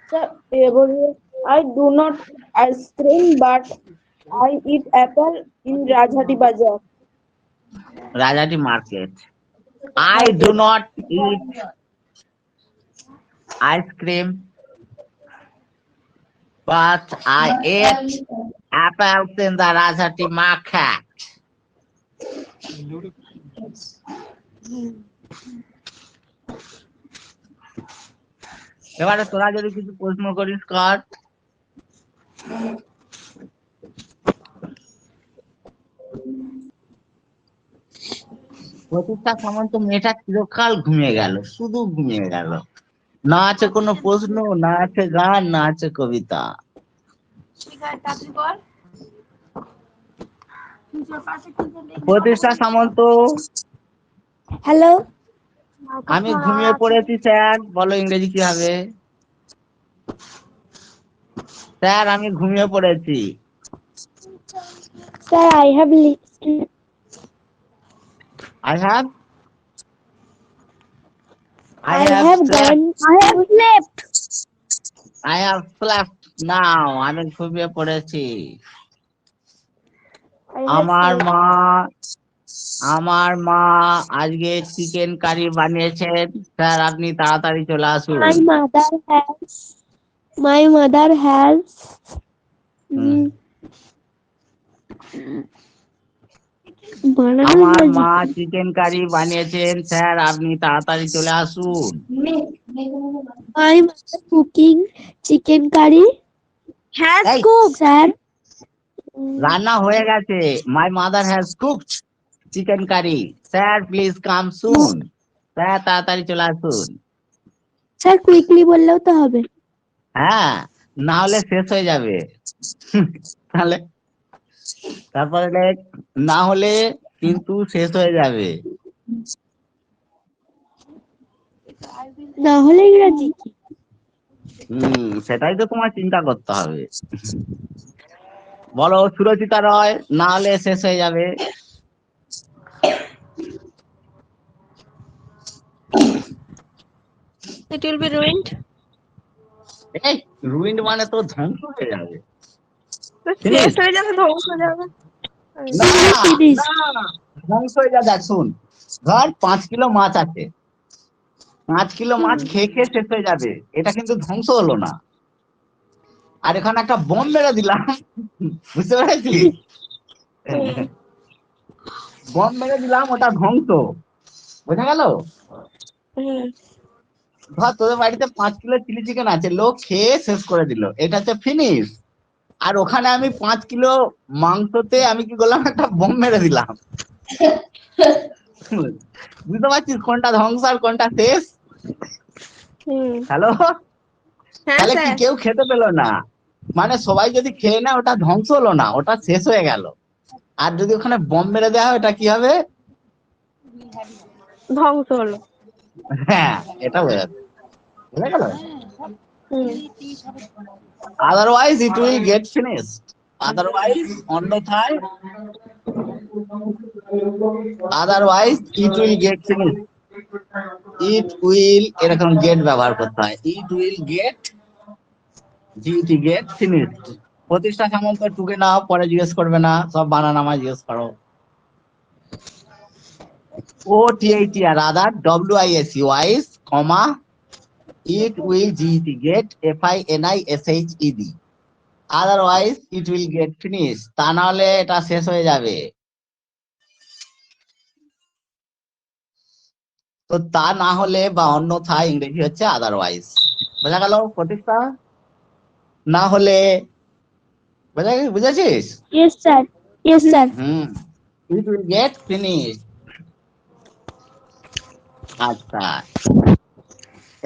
স্যার বলবো I do not ice cream but I eat apple in Rajhati Bazaar. Rajhati market. I do not eat ice cream but I ate apples in the Rajhati market. এবারে তোরা যদি কিছু প্রশ্ন করিস কর। প্রতিষ্ঠা সামন্ত মেয়েটা চিরকাল ঘুমিয়ে গেল, শুধু ঘুমিয়ে গেল। না আছে কোনো প্রশ্ন, না আছে গান, না আছে কবিতা। প্রতিষ্ঠা সামন্ত, হ্যালো, আমি ঘুমিয়ে পড়েছি স্যার। বলো ইংরেজি কি হবে? স্যার আমি ঘুমিয়ে পড়েছি। Sir I have I have slept. I have slept now. আমি ঘুমিয়ে পড়েছি। আমার মা আজকে চিকেন কারি বানিয়েছেন। স্যার আপনি তাড়াতাড়ি চলে আসুন। My mother has আমার মা চিকেন কারি বানিয়েছেন। স্যার আপনি তাড়াতাড়ি চলে আসুন। My mother cooking chicken curry. Has এই, cooked. Sir, রান্না হয়ে গেছে। My mother has cooked chicken curry. Sir please come soon. Sir তাড়াতাড়ি চলে আসুন। স্যার কুইকলি বললেও তো হবে। হ্যাঁ, না হলে শেষ হয়ে যাবে। তাহলে তারপরে না হলে কিন্তু শেষ হয়ে যাবে। না হলে ইংরাজি কি? সেটাই তো তোমার চিন্তা করতে হবে। বলো সুরচিতা রয়, না হলে শেষ হয়ে যাবে। It will be ruined. এই রুইন্ড মানে তো ধ্বংস হয়ে যাবে। শেষ হয়ে যাবে, ধ্বংস হয়ে যাবে। না, না, ধ্বংস হয়ে যাবে। শুন, ধর 5 কিলো মাছ আছে, 5 কিলো মাছ খেয়ে খেয়ে শেষ হয়ে যাবে। এটা কিন্তু ধ্বংস হলো না। আর এখানে একটা বোম মেরে দিলাম, বুঝতে পেরেছিস? বোম মেরে দিলাম, ওটা ধ্বংস। বোঝা গেল? ধর তোদের বাড়িতে 5 কিলো চিলি চিকেন আছে, লোক খেয়ে শেষ করে দিল, এটা হচ্ছে ফিনিশ। আর ওখানে আমি 5 কিলো মাংসতে আমি কি করলাম, একটা বোম মেরে দিলাম। বুঝতে পারছিস কোনটা ধ্বংস আর কোনটা শেষ? হুম, হ্যালো, হ্যাঁ তাহলে কি স্যার। কেউ খেতে পেলো না? মানে সবাই যদি খেয়ে নেয় ওটা ধ্বংস হলো না, ওটা শেষ হয়ে গেল। আর যদি ওখানে বম মেরে দেওয়া হয় ওটা কি হবে? ধ্বংস হলো। হ্যাঁ, এটা বোঝাচ্ছে, বুঝা গেল? হুম, otherwise it will get finished, otherwise অন্যথায়, otherwise it will get finished, it will এরকম গেট ব্যবহার করতে হয়, it will get, GT get finished. Pratishtha Samanta টুকে নাও, পরে জিজ্ঞেস করবে না, সব বানান আমায় জিজ্ঞেস করো। OTATR other, WISE wise, comma, it will get FINISHED, otherwise it will gate finish, তা না হলে এটা শেষ হয়ে যাবে। তো তা না হলে বা অন্যথায় ইংরেজি হচ্ছে আদারওয়াইজ। বোঝা গেল প্রতিষ্ঠা? না হলে বুঝেছিস? Yes, sir. Yes, sir. It will gate finish. আচ্ছা,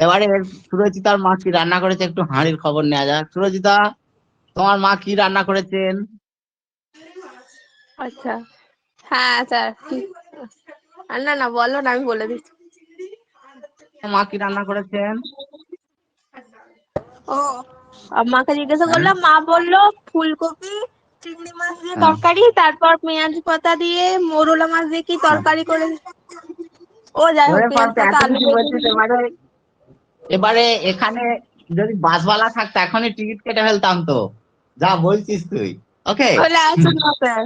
এবারে সুরজিতার মা কি রান্না করেছে একটু হাঁড়ির খবর নেওয়া যাক। সুরজিতা, তোমার মা কি রান্না করেছেন? আচ্ছা, হ্যাঁ স্যার। না না, বলো না, আমি বলে দিচ্ছি। মা কি রান্না করেছেন? ও, মাকে জিজ্ঞাসা করলাম, মা বললো ফুলকপি চিংড়ি মাছ দিয়ে হ্যাঁ। তরকারি, তারপর পেঁয়াজ পাতা দিয়ে মোরলা মাছ দিয়ে কি তরকারি করে। ও যাই হোক, ওরে পেঁয়াজ বাপরে, পাতা এত আলু কিছু বলছিস। এবারে এখানে যদি বাসওয়ালা থাকতো এখনই টিকিট কেটে ফেলতাম তো, যা বলছিস তুই। ওকে, চলে আসুন না স্যার।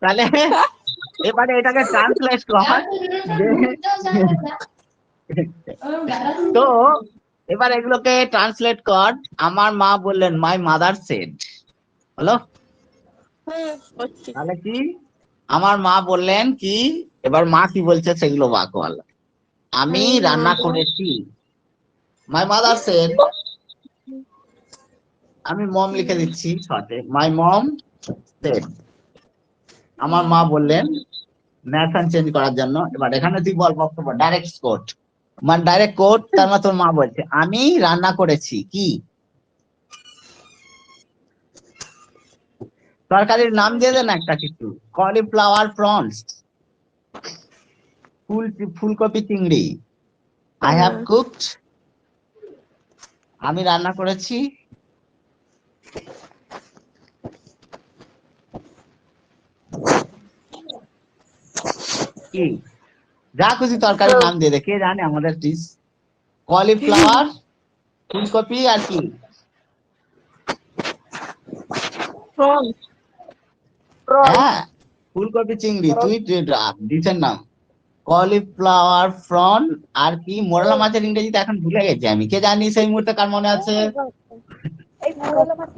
তাহলে এবারে এটাকে ট্রান্সলেট কর। তো এবার এগুলোকে ট্রান্সলেট কর। আমার মা বললেন, মাই মাদার সেড, হলো? হচ্ছে। তাহলে কি, আমার মা বললেন কি, এবার মা কি বলছে সেগুলো বাক বল। আমি রান্না করেছি, মাই মাদার সেড, আমি মম লিখে দিচ্ছি সাথে, মাই মম সেড, আমার মা বললেন, ন্যাশন চেঞ্জ করার জন্য। এবার এখানে তুই বল বক্তব্য, ডাইরেক্ট কোট, মানে ডাইরেক্ট কোট, তার মানে তোর মা বলছে আমি রান্না করেছি কি, তরকারির নাম দিয়ে দেন একটা কিছু, কলিফ্লাওয়ার প্রনস, ফুলকপি চিংড়ি, আই হ্যাভ কুকড, আমি রান্না করেছি কি, যা খুশি তরকারির নাম দিয়ে দে, কে জানে আমাদের ডিশ, কলিফ্লাওয়ার, ফুলকপি আর কি, হ্যাঁ ফুলকপি চিংড়ি, তুই ডিশের নাম কলিফ্লাওয়ার ফ্রন, আর কি মোরলা মাছের ইংরেজিতে এখন ভুলে গেছি আমি, কে জানি সেই মুহূর্তে কার মনে আছে?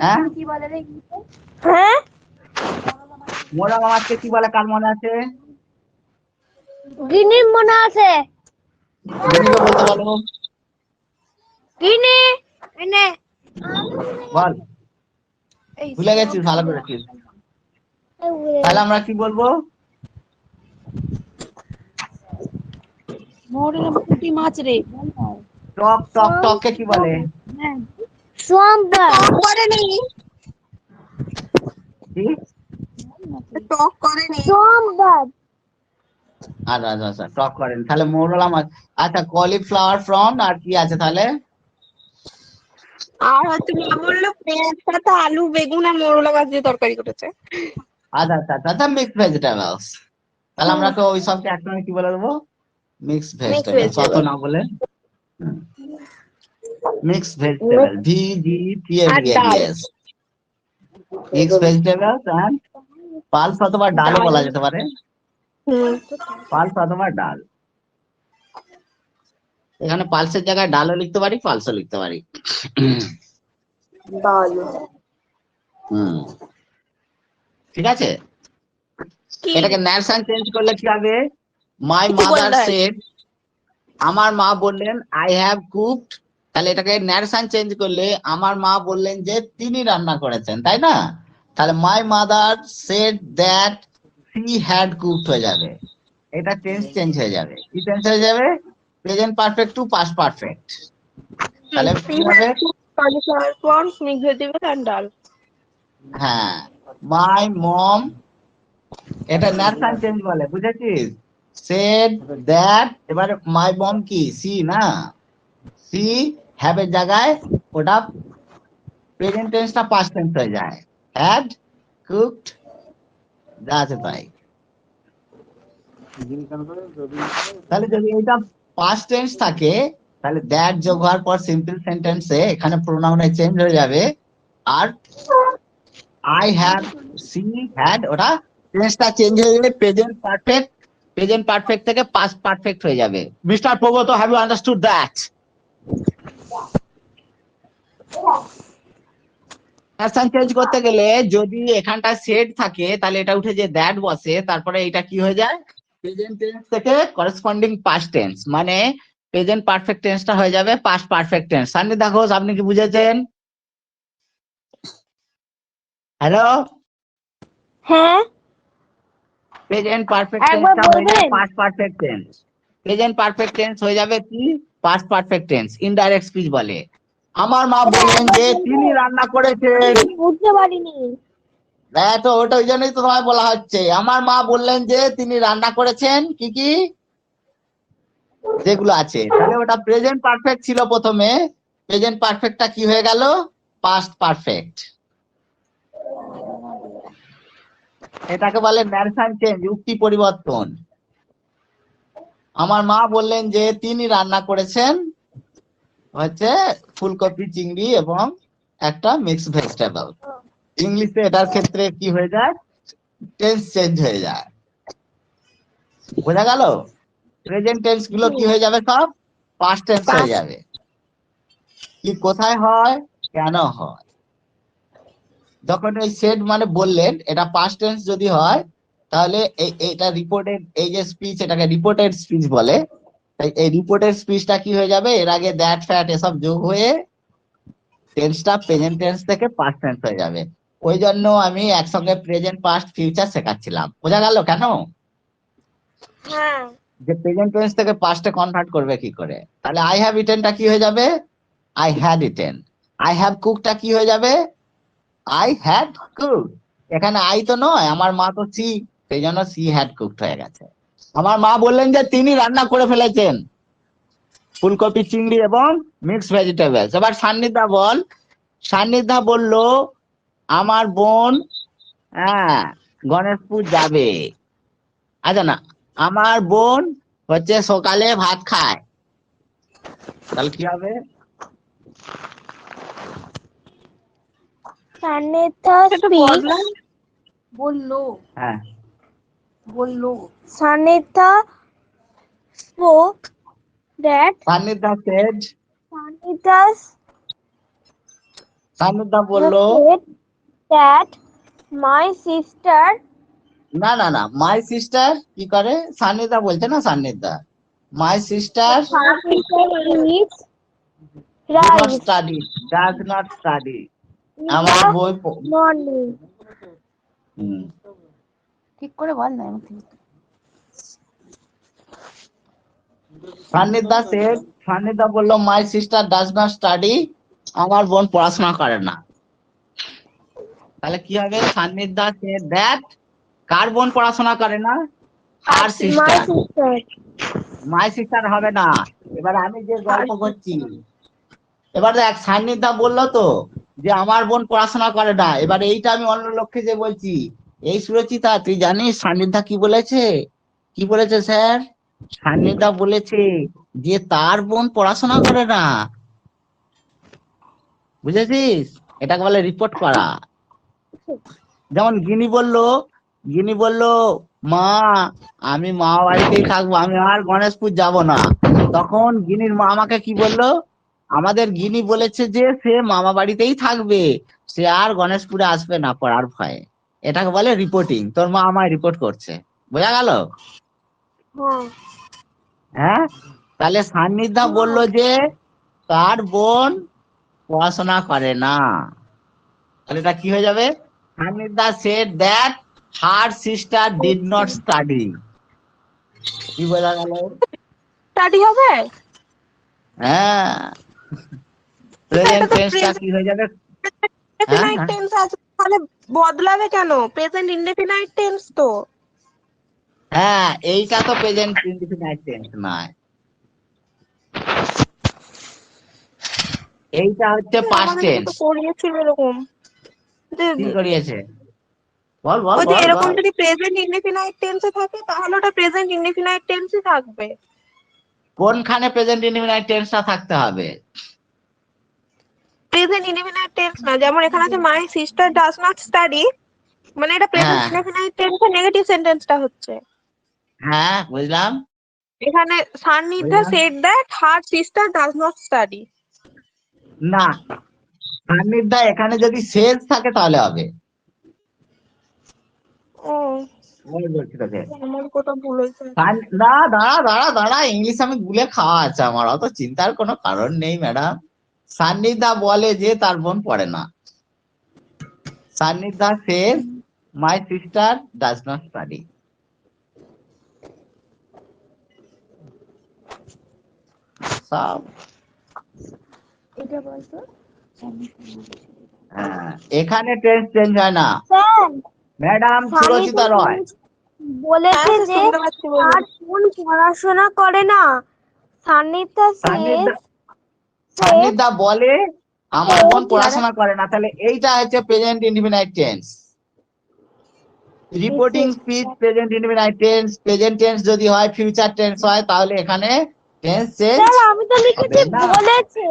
হ্যাঁ, হ্যাঁ, মোরলা মাছকে কি বলে কার মনে আছে? গিনির মনে আছে। গিনিকে বলতে বলো, গিনি এনে বল, ভুলে গেছিস, ভালো করেছিস। তাহলে আমরা কি বলবো? মোরলা পুঁটি মাছ রে। টক, টক টককে কি বলে? সোমবার। টক করেনি, কি? টক করেনি। সোমবার। আচ্ছা আচ্ছা আচ্ছা, টক করেন, তাহলে মোরলা মাছ। আচ্ছা, কলিফ্লাওয়ার ফ্রন আর কি আছে তাহলে? আর হচ্ছে মা বললো পেঁয়াজ পাতা আলু বেগুন আর মোরলা মাছ দিয়ে তরকারি করেছে। আচ্ছা আচ্ছা আচ্ছা, মিক্সড ভেজিটেবলস। তাহলে আমরা তো ওই সবকে একসঙ্গে কি বলে দেবো? মিক্সড ভেজিটেবলস, অত না বলে mixed vegetable, VGTABLES, mixed vegetables and pulse অথবা ডালও বলা যেতে পারে, পালস অথবা ডাল। এখানে পালসের জায়গায় ডালও লিখতে পারি, পালসও লিখতে পারি। ঠিক আছে, এটাকে ন্যারেশন চেঞ্জ করলে কি হবে? মাই মাদার সেড, আমার মা বললেন, আই হ্যাভ কুকড, তাহলে এটাকে ন্যারেশন চেঞ্জ করলে আমার মা বললেন যে তিনি রান্না করেছেন, তাই না? তাহলে my mother said that she had cooked হয়ে যাবে, এটা চেঞ্জ হয়ে যাবে। কি চেঞ্জ হয়ে যাবে? Present perfect two past perfect. তাহলে কি হবে? participle forms, mixed vegetable and dal. হ্যাঁ, মাই মম, এটা ন্যারেশন চেঞ্জ বলে, বুঝেছিস? সেড দ্যাট, এবারে মাই মম কি সি না, সি হ্যাভ এর জায়গায় ওটা প্রেজেন্ট টেন্সটা পাস্ট টেন্স হয়ে যায়, হ্যাড কুকড, যা আছে তাই। তাহলে যদি এটা পাস্ট টেন্স থাকে তাহলে দ্যাট যোগ হওয়ার পর সিম্পল সেন্টেন্সে এখানে প্রোনাউনে চেঞ্জ হয়ে যাবে, আর আই হ্যাভ, সি হ্যাড, ওটা টেন্সটা চেঞ্জ হয়ে যাবে, প্রেজেন্ট পারফেক্ট থেকে পাস্ট পারফেক্ট হয়ে যাবে। Mister Pragat, have you understood that? Narration change করতে গেলে যদি এখানটা সেড থাকে তাহলে এটা উঠে যে দ্যাট বসে, তারপরে এটা কি হয়ে যায়, প্রেজেন্ট টেন্স থেকে করেসপন্ডিং পাস্ট টেন্স, মানে প্রেজেন্ট পারফেক্ট টেন্সটা হয়ে যাবে পাস্ট পারফেক্ট টেন্স। সান্নিধ্যা ঘোষ, আপনি কি বুঝেছেন? হ্যালো, হ্যাঁ, প্রেজেন্ট পারফেক্ট একবার টেন্সটা হয়ে যাবে বলবেন? Past perfect tense. Present perfect tense হয়ে যাবে কি past perfect tense, indirect speech বলে। আমার মা বললেন যে তিনি রান্না করেছেন, বুঝতে পারিনি। হ্যাঁ তো ওটা ওই জন্যই তো তোমায় বলা হচ্ছে, আমার মা বললেন যে তিনি রান্না করেছেন কি কি যেগুলো আছে, তাহলে ওটা প্রেজেন্ট পারফেক্ট ছিল প্রথমে, প্রেজেন্ট পারফেক্টটা কি হয়ে গেল, পাস্ট পারফেক্ট। এটাকে বলে ন্যারেশন চেঞ্জ, উক্তি পরিবর্তন। আমার মা বললেন যে তিনি রান্না করেছেন হচ্ছে ফুলকপি, চিংড়ি এবং একটা মিক্সড ভেজিটেবল। ইংলিশে এটার ক্ষেত্রে কি হয়ে যায়, টেন্স চেঞ্জ হয়ে যায়। বোঝা গেল? প্রেজেন্ট টেন্স গুলো কি হয়ে যাবে, সব পাস্ট টেন্স হয়ে যাবে। কি কোথায় হয়, কেন হয়? যখন এই সেড মানে বললেন, এটা পাস্ট টেন্স যদি হয় তাহলে এটা রিপোর্টেড, এই যে স্পিচ এটাকে রিপোর্টেড স্পিচ বলে, তাই এই রিপোর্টেড স্পিচটা কি হয়ে যাবে, এর আগে দ্যাট ফ্যাট এসব যোগ হয়ে টেন্সটা প্রেজেন্ট টেন্স থেকে পাস্ট টেন্স হয়ে যাবে। ওই জন্য আমি একসঙ্গে প্রেজেন্ট পাস্ট ফিউচার শেখাচ্ছিলাম। বোঝা গেল কেন? হ্যাঁ, যে প্রেজেন্ট টেন্স থেকে পাস্টে কনভার্ট করবে কি করে। তাহলে আই হ্যাভ ইটেনটা কি হয়ে যাবে, I had eaten. I have কুকটা কি হয়ে যাবে, আই হ্যাড কুকড। এখানে আই তো নয়, আমার মা তো সি, সেই জন্য সি হ্যাড কুকড হয়ে গেছে। আমার মা বললেন যে তিনি রান্না করে ফেলেছেন ফুলকপি, চিংড়ি এবং মিক্সড ভেজিটেবলস। এবার সান্নিধ্যা বল। সান্নিধ্যা বলল আমার বোন গণেশপুর যাবে। আচ্ছা না, আমার বোন হচ্ছে সকালে ভাত খায়, তাহলে কি হবে, সান্নিধ্যা বললো হ্যাঁ Sanitha spoke that সান্নিধ্যা said, Sannidhya বললো said that my sister না না না, মাই সিস্টার কি করে, সান্নিধ্যা বলছে না, Sannidhya my sister eats does not rice study, does not study। in আমার the বই morning. ঠিক করে বল না আমাকে। সান্নিধ্যা সেড, সান্নিধ্যা বললো মাই সিস্টার ডাজ নট স্টাডি, আমার বোন পড়াশোনা করে না। তাহলে কি হবে, সান্নিধ্যা সেড দ্যাট, কার বোন পড়াশোনা করে না, আর My sister. sister. My sister হবে না, এবার আমি যে গল্প করছি, এবার দেখ সান্নিধ্যা বললো তো যে আমার বোন পড়াশোনা করে না, এবার এইটা আমি অন্য লক্ষ্যে যে বলছি, এই সুরচিতা তুই জানিস সান্নিধ্যা কি বলেছে, কি বলেছে স্যার, সান্নিধ্যা বলেছে যে তার বোন পড়াশোনা করে না। বুঝেছিস? এটাকে বলে রিপোর্ট করা। যেমন গিনি বললো মা আমি মামা বাড়িতেই থাকবো, আমি আর গণেশপুর যাব না। তখন গিনির মা আমাকে কি বললো, আমাদের গিনি বলেছে যে সে মামা বাড়িতেই থাকবে, সে আর গণেশপুরে আসবে না পড়ার ভয়ে। এটাকে বলে রিপোর্টিং, তোর মা আমায় রিপোর্ট করছে। বোঝা গেল? হ্যাঁ, তাহলে সান্নিধ্যা বললো যে তার বোন পড়াশোনা করে না, তাহলে এটা কি হয়ে যাবে, Sannidhya said that her sister did not study. কি বোঝা গেল? স্টাডি হবে? হ্যাঁ, প্রেজেন্ট টেন্সটা কি হয়ে যাবে? ইনডেফিনাইট টেন্স আছে, তাহলে বদলাবে কেন? প্রেজেন্ট ইনডেফিনাইট টেন্স তো। হ্যাঁ, এইটা তো প্রেজেন্ট ইনডেফিনাইট টেন্স নয়, এইটা হচ্ছে পাস্ট আমাদের টেন্স। তো করিয়েছিল এরকম যে কি করিয়েছে? বল বল ওই যে বল এরকম বল। যদি প্রেজেন্ট ইনডেফিনাইট টেন্সে থাকে তাহলে ওটা প্রেজেন্ট ইনডেফিনাইট টেন্সই থাকবে। কোনখানে প্রেজেন্ট ইনডেফিনাইট টেন্সটা থাকতে হবে? প্রেজেন্ট ইনডেফিনাইট টেন্স না, যেমন এখানে আছে মাই সিস্টার ডাজ নট স্টাডি, মানে এটা প্রেজেন্ট হ্যাঁ ইনডেফিনাইট টেন্সের নেগেটিভ সেন্টেন্সটা হচ্ছে। হ্যাঁ, বুঝলাম এখানে সান্নিধ্যা বুঝলাম। Shed that her sister does not study. না, সান্নিধ্যা এখানে যদি শেষ থাকে তাহলে হবে। ও, আমি বলছি তোকে। আমার কোথাও ভুল হয়েছে। না, দাঁড়া দাঁড়া দাঁড়া, ইংলিশ আমি গুলে খাওয়া আছে আমার, অত চিন্তার কোনো কারণ নেই ম্যাডাম। সান্নিধ্যা বলে যে তার বোন পড়ে না। Sannidhya says my sister does not study. সব হ্যাঁ, এখানে টেন্স চেঞ্জ হয় না ম্যাডাম। সুরজিতা রয় বলেছে হ্যাঁ, যে শুনতে পাচ্ছি, বলুন। তার বোন পড়াশোনা করে না। সান্নিধ্যা সান্নিধ্যা says সান্নিধ্যা বলে আমার বোন says পড়াশোনা করে না, তাহলে এইটা হচ্ছে present indefinite tense. Reporting speech present indefinite tense. Present tense যদি হয় ফিউচার টেন্স হয় তাহলে এখানে টেন্স চেঞ্জ স্যার আমি তো লিখেছি হবে না। বলেছে।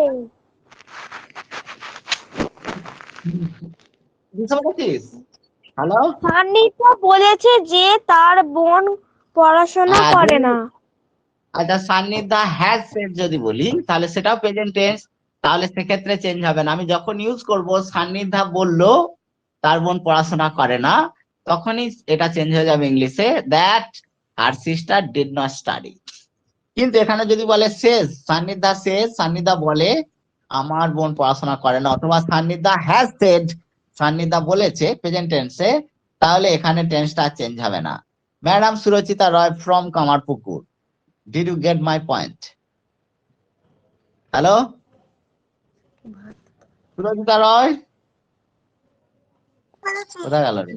বুঝতে পারছিস? হ্যালো, সান্নিধ্যা বলেছে যে তার বোন পড়াশোনা হ্যাঁ, করে না। আচ্ছা, সান্নিধ্যা হ্যাজ সেড যদি বলি তাহলে সেটাও প্রেজেন্ট টেন্স, তাহলে সেক্ষেত্রে চেঞ্জ হবে না। আমি যখন ইউজ করব সান্নিধ্যা বললো তার বোন পড়াশোনা করে না, তখনই এটা চেঞ্জ হয়ে যাবে ইংলিশে that her sister did not study. কিন্তু এখানে যদি বলে সেজ, সান্নিধ্যা সেজ, সান্নিধ্যা বলে আমার বোন পড়াশোনা করে না, অথবা সান্নিধ্যা হ্যাজ সেড, সান্নিধ্যা বলেছে প্রেজেন্ট টেন্সে, তাহলে এখানে টেন্সটা চেঞ্জ হবে না। Madam Surachita Roy from Kamarpukur, did you get my point? Hello, Surajita Roy কোথায় গেল রে?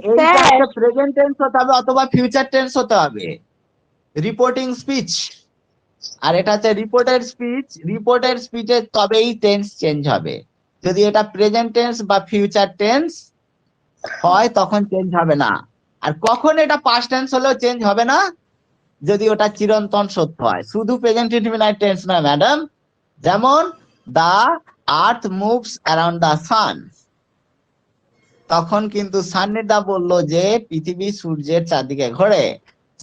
এইটা একটা প্রেজেন্ট টেন্স হতে হবে অথবা ফিউচার টেন্স হতে হবে। রিপোর্টিং স্পিচ আর এটা হচ্ছে রিপোর্টেড স্পিচ। রিপোর্টেড স্পিচে তবেই টেন্স চেঞ্জ হবে। যদি এটা প্রেজেন্ট টেন্স বা ফিউচার টেন্স হয় তখন চেঞ্জ হবে না। আর কখন এটা পাস্ট টেন্স হলেও চেঞ্জ হবে না? যদি ওটা চিরন্তন সত্য হয়। শুধু প্রেজেন্ট ইনডিফিনাইট টেন্স নয় ম্যাডাম, যেমন দা আর্থ মুভস অ্যারাউন্ড দা সান, তখন কিন্তু সান্নিধ্যা বললো যে পৃথিবী সূর্যের চারদিকে ঘোরে।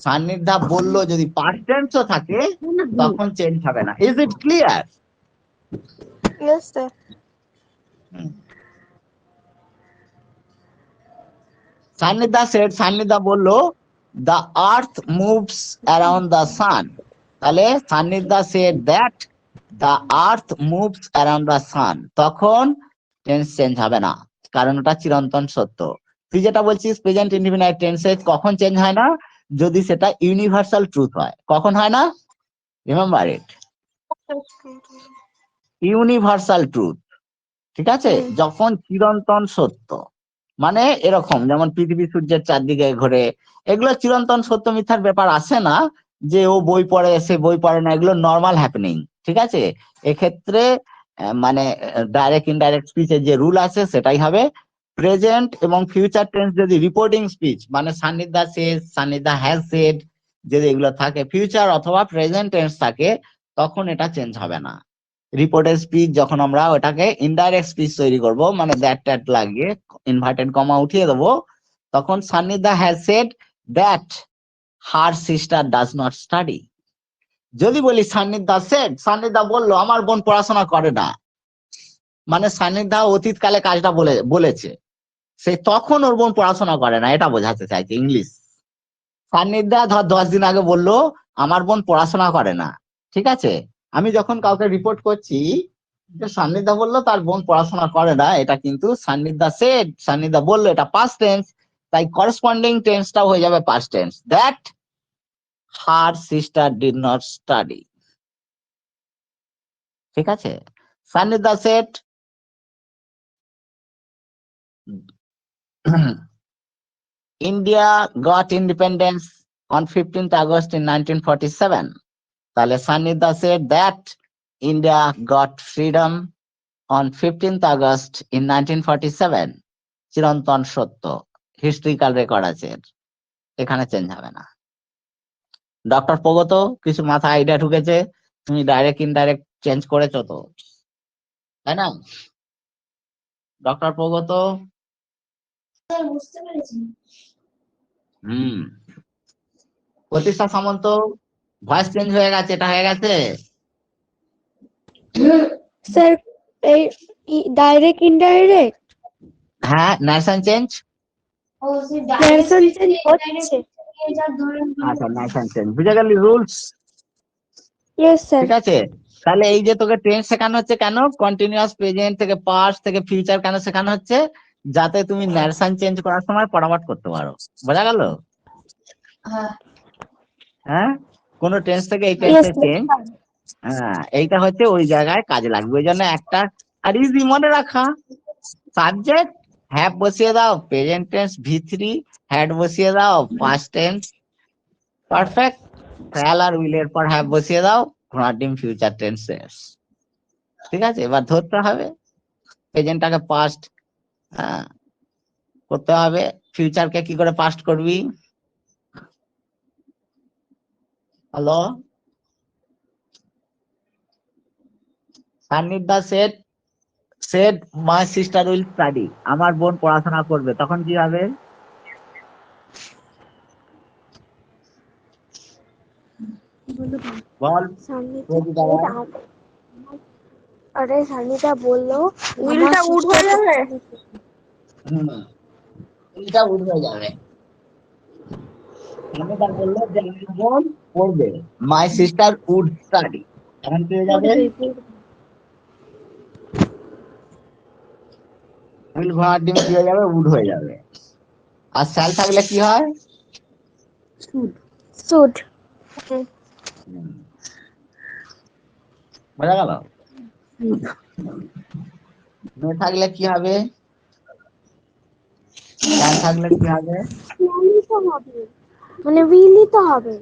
সান্নিধ্যা বললো যদি পাস্ট টেন্সও থাকে তখন চেঞ্জ হবে না। Is it clear? Yes, sir. Sannidhya said, Sannidhya বললো the earth moves around the sun, তাহলে Sannidhya said that the earth moves around the sun, তখন টেন্স চেঞ্জ হবে না, কারণ ওটা চিরন্তন সত্য। তুই যেটা বলছিস প্রেজেন্ট ইনডিফিনাইট টেন্সে কখন চেঞ্জ হয় না? যদি সেটা ইউনিভার্সাল ট্রুথ হয়। কখন হয় না? রিমেম্বার ইট, ইউনিভার্সাল ট্রুথ, ঠিক আছে? যখন চিরন্তন সত্য, মানে এরকম যেমন পৃথিবী সূর্যের চারদিকে ঘোরে, এগুলো চিরন্তন সত্য মিথ্যার ব্যাপার আসে না, যে ও বই পড়ে সে বই পড়ে না, এগুলো নর্মাল হ্যাপেনিং, ঠিক আছে? এক্ষেত্রে মানে ডাইরেক্ট ইনডাইরেক্ট স্পিচের যে রুল আছে সেটাই হবে। প্রেজেন্ট এবং ফিউচার টেন্স যদি রিপোর্টিং স্পিচ মানে সান্নিধ্যা সেজ, সান্নিধ্যা হ্যাজ সেড যদি এগুলো থাকে, ফিউচার অথবা প্রেজেন্ট টেন্স থাকে, তখন এটা চেঞ্জ হবে না। রিপোর্টেড স্পিচ যখন আমরা ওটাকে ইনডাইরেক্ট স্পিচ তৈরি করব, মানে দ্যাট ট্যাট লাগিয়ে ইনভার্টেড কমা উঠিয়ে দেবো, তখন Sannidhya has said that her sister does not study. যদি বলি সান্নিধ্যা সেড, সান্নিধ্যা বললো আমার বোন পড়াশোনা করে না, মানে সান্নিধ্যা অতীতকালে কাজটা বলেছে, সে তখন ওর বোন পড়াশোনা করে না, এটা বোঝাতে চাইছে ইংলিশ। সান্নিধ্যা ধর 10 দিন আগে বললো আমার বোন পড়াশোনা করে না, ঠিক আছে? আমি যখন কাউকে রিপোর্ট করছি যে সান্নিধ্যা বললো তার বোন পড়াশোনা করে না, এটা কিন্তু সান্নিধ্যা সেড, সান্নিধ্যা বললো, এটা পাস্ট টেন্স, তাই করেসপন্ডিং টেন্সটাও হয়ে যাবে past tense, that her sister did not study. ঠিক আছে? Sanidhya said, India got independence on 15th August in 1947. তাহলে Sanidhya said that India got freedom on 15th August in 1947. চিরন্তন সত্য, হিস্ট্রিক্যাল রেকর্ড আছে, এখানে চেঞ্জ হবে না। ডক্টর প্রগত, কিছু মাথায় আইডিয়া ঢুকেছে, তুমি ডাইরেক্ট ইনডাইরেক্ট চেঞ্জ করেছো তো, তাই না? ডক্টর প্রগত, স্যার বুঝতে পেরেছি। প্রতিষ্ঠা সামন্ত, ভয়েস চেঞ্জ হয়ে গেছে, এটা হয়ে গেছে। স্যার এই ডাইরেক্ট ইনডাইরেক্ট হ্যাঁ, ন্যাশন চেঞ্জ। ও সে ন্যাশন চেঞ্জ হচ্ছে। আচ্ছা, ন্যাশন চেঞ্জ বুঝে গেলি, রুলস। Yes sir. ঠিক আছে, তাহলে এই যে তোকে টেন্স শেখানো হচ্ছে কেন, কন্টিনিউয়াস প্রেজেন্ট থেকে পাস্ট থেকে ফিউচার কেন শেখানো হচ্ছে, যাতে তুমি ন্যারেশন চেঞ্জ করার সময় ফটাফট করতে পারো। বোঝা গেল? হ্যাঁ, কোন টেন্স থেকে এই টেন্সে চেঞ্জ, হ্যাঁ এইটা হচ্ছে ওই জায়গায় কাজে লাগবে। ওই জন্য একটা আর ইজি মনে রাখা, সাবজেক্ট হ্যাভ বসিয়ে দাও প্রেজেন্ট টেন্স V3, হ্যাড বসিয়ে দাও পাস্ট টেন্স পারফেক্ট, শ্যাল আর উইল এর পর হ্যাভ বসিয়ে দাও ঘোড়ার ডিম ফিউচার টেন্স শেষ। ঠিক আছে, এবার ধরতে হবে প্রেজেন্টটাকে পাস্ট করতে হবে, ফিউচারকে কি করে পাস্ট করবি। Hello, Sannidhya said my sister will study, আমার বোন পড়াশোনা করবে, তখন কি হবে? বল। আরে সানিটা বললো উইলটা উড হয়ে যাবে। এটা উড হয়ে যাবে। সান্নিধ্যা বললো যে আমার বোন পড়বে, মাই সিস্টার উড স্টাডি, তখন কি হয়ে যাবে? উইল ঘোড়ার ডিম কি হয়ে যাবে? উড হয়ে যাবে। আর শ্যাল থাকলে কি হয়? শুড। বোঝা গেল? মে থাকলে কি হবে? শ্যাল থাকলে কি হবে? মানে উইলই তো হবে।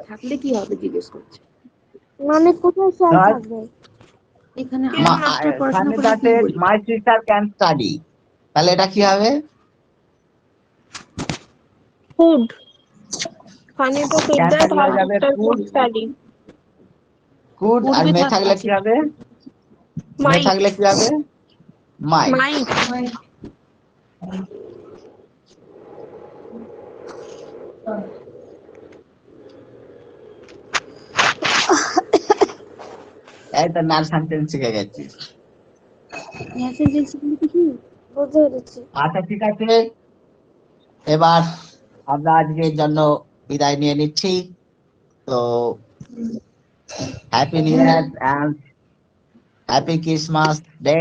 থাকলে কি হবে জিজ্ঞেস করছে। মানে কোথায় শ্যাল Right. থাকবে? এখানে মাস্টার পড়াশোনা করে কি বলছে? মাই সিস্টার ক্যান স্টাডি, তাহলে এটা কি হবে? Food. Funny to say Can that থাকলে her হয়ে যাবে sister food. could study. Could, আর মে থাকলে কি হবে? মে Might. থাকলে কি হবে? মাই। Might. এই তো নার সেন্টেন্স শিখে গেছিস। বুঝতে পেরেছি। আচ্ছা ঠিক আছে, এবার আমরা আজকের জন্য বিদায় নিয়ে নিচ্ছি। তো happy new year and happy Christmas day.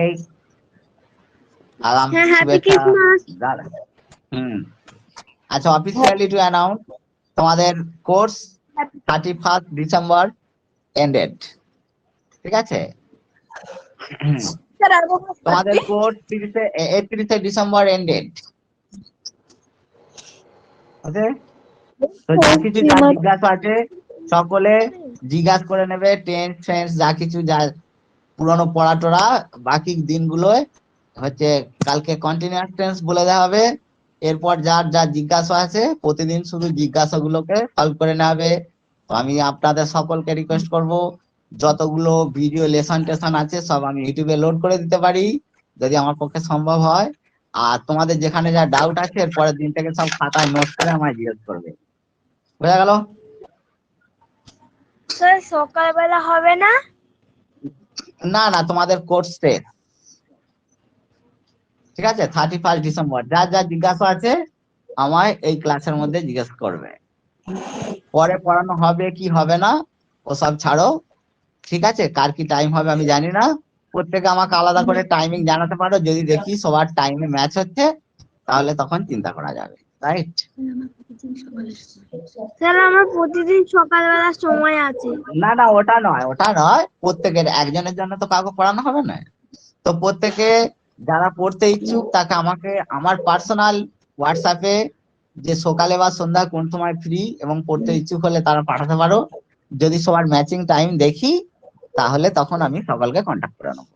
আগাম হ্যাঁ, হ্যাপি শুভেচ্ছা। ক্রিসমাস। আচ্ছা, অফিসিয়ালি টু অ্যানাউন্স, তোমাদের কোর্স 31 ডিসেম্বর এন্ডেড। ঠিক আছে, Sir, I will তোমাদের কোর্স 31 ডিসেম্বর এন্ডেড। ওকে, তো যা কিছু যা জিজ্ঞাসা আছে সকলে জিজ্ঞাসা করে নেবে, টেন্স ফ্রেন্স যা কিছু যা পুরনো পড়াটোরা বাকি দিনগুলোয় হচ্ছে কালকে কন্টিনিউয়াস টেন্স বলে দেওয়া হবে। এরপর যার যা জিজ্ঞাসা আছে প্রতিদিন শুধু জিজ্ঞাসাগুলোকে সলভ করে নেওয়া হবে। তো আমি আপনাদের সকলকে রিকোয়েস্ট করব, যতগুলো ভিডিও লেসন টেসন আছে সব আমি ইউটিউবে লোড করে দিতে পারি যদি আমার পক্ষে সম্ভব হয়। আর তোমাদের যেখানে যা ডাউট আছে এর পরের দিন থেকে সব খাতায় নোট করে আমায় জিজ্ঞেস করবে। বোঝা গেল? স্যার সকালবেলা হবে না? না না, তোমাদের কোর্স শেষ। ঠিক আছে, 31 ডিসেম্বর যা যা জিজ্ঞাসা আছে আমায় এই ক্লাসের মধ্যে জিজ্ঞেস করবে। পরে পড়ানো হবে কি হবে না ওসব ছাড়ো। ঠিক আছে, কার কি টাইম হবে আমি জানি না, প্রত্যেকে আমাকে আলাদা করে টাইমিং জানাতে পারো। যদি দেখি সবার টাইমে ম্যাচ হচ্ছে তাহলে তখন চিন্তা করা যাবে। রাইট? স্যার আমার প্রতিদিন সকালবেলা সময় আছে। না না, ওটা নয়, প্রত্যেকের, একজনের জন্য তো কাউকে পড়ানো হবে না। তো প্রত্যেকে যারা পড়তে ইচ্ছুক তাকে আমাকে আমার পার্সোনাল হোয়াটসঅ্যাপে যে সকালে বা সন্ধ্যা কোন সময় ফ্রি এবং পড়তে ইচ্ছুক হলে তারা পাঠাতে পারো। যদি সবার ম্যাচিং টাইম দেখি তাহলে তখন আমি সকলকে কন্ট্যাক্ট করে নেবো।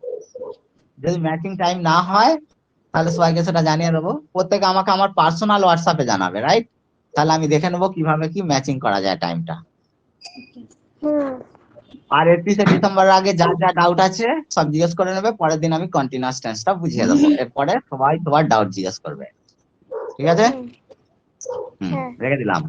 যদি ম্যাচিং টাইম না হয় তাহলে সবাইকে সেটা জানিয়ে দেবো। প্রত্যেকে আমাকে আমার পার্সোনাল হোয়াটসঅ্যাপে জানাবে, রাইট? তাহলে আমি দেখে নেবো কিভাবে কি ম্যাচিং করা যায় টাইমটা। আর 31শে ডিসেম্বরের আগে যার যা ডাউট আছে সব জিজ্ঞেস করে নেবে, পরের দিন আমি কন্টিনিউয়াস টেন্সটা বুঝিয়ে দেবো। এরপরে সবাই সবার ডাউট জিজ্ঞেস করবে, ঠিক আছে? রেখে দিলাম।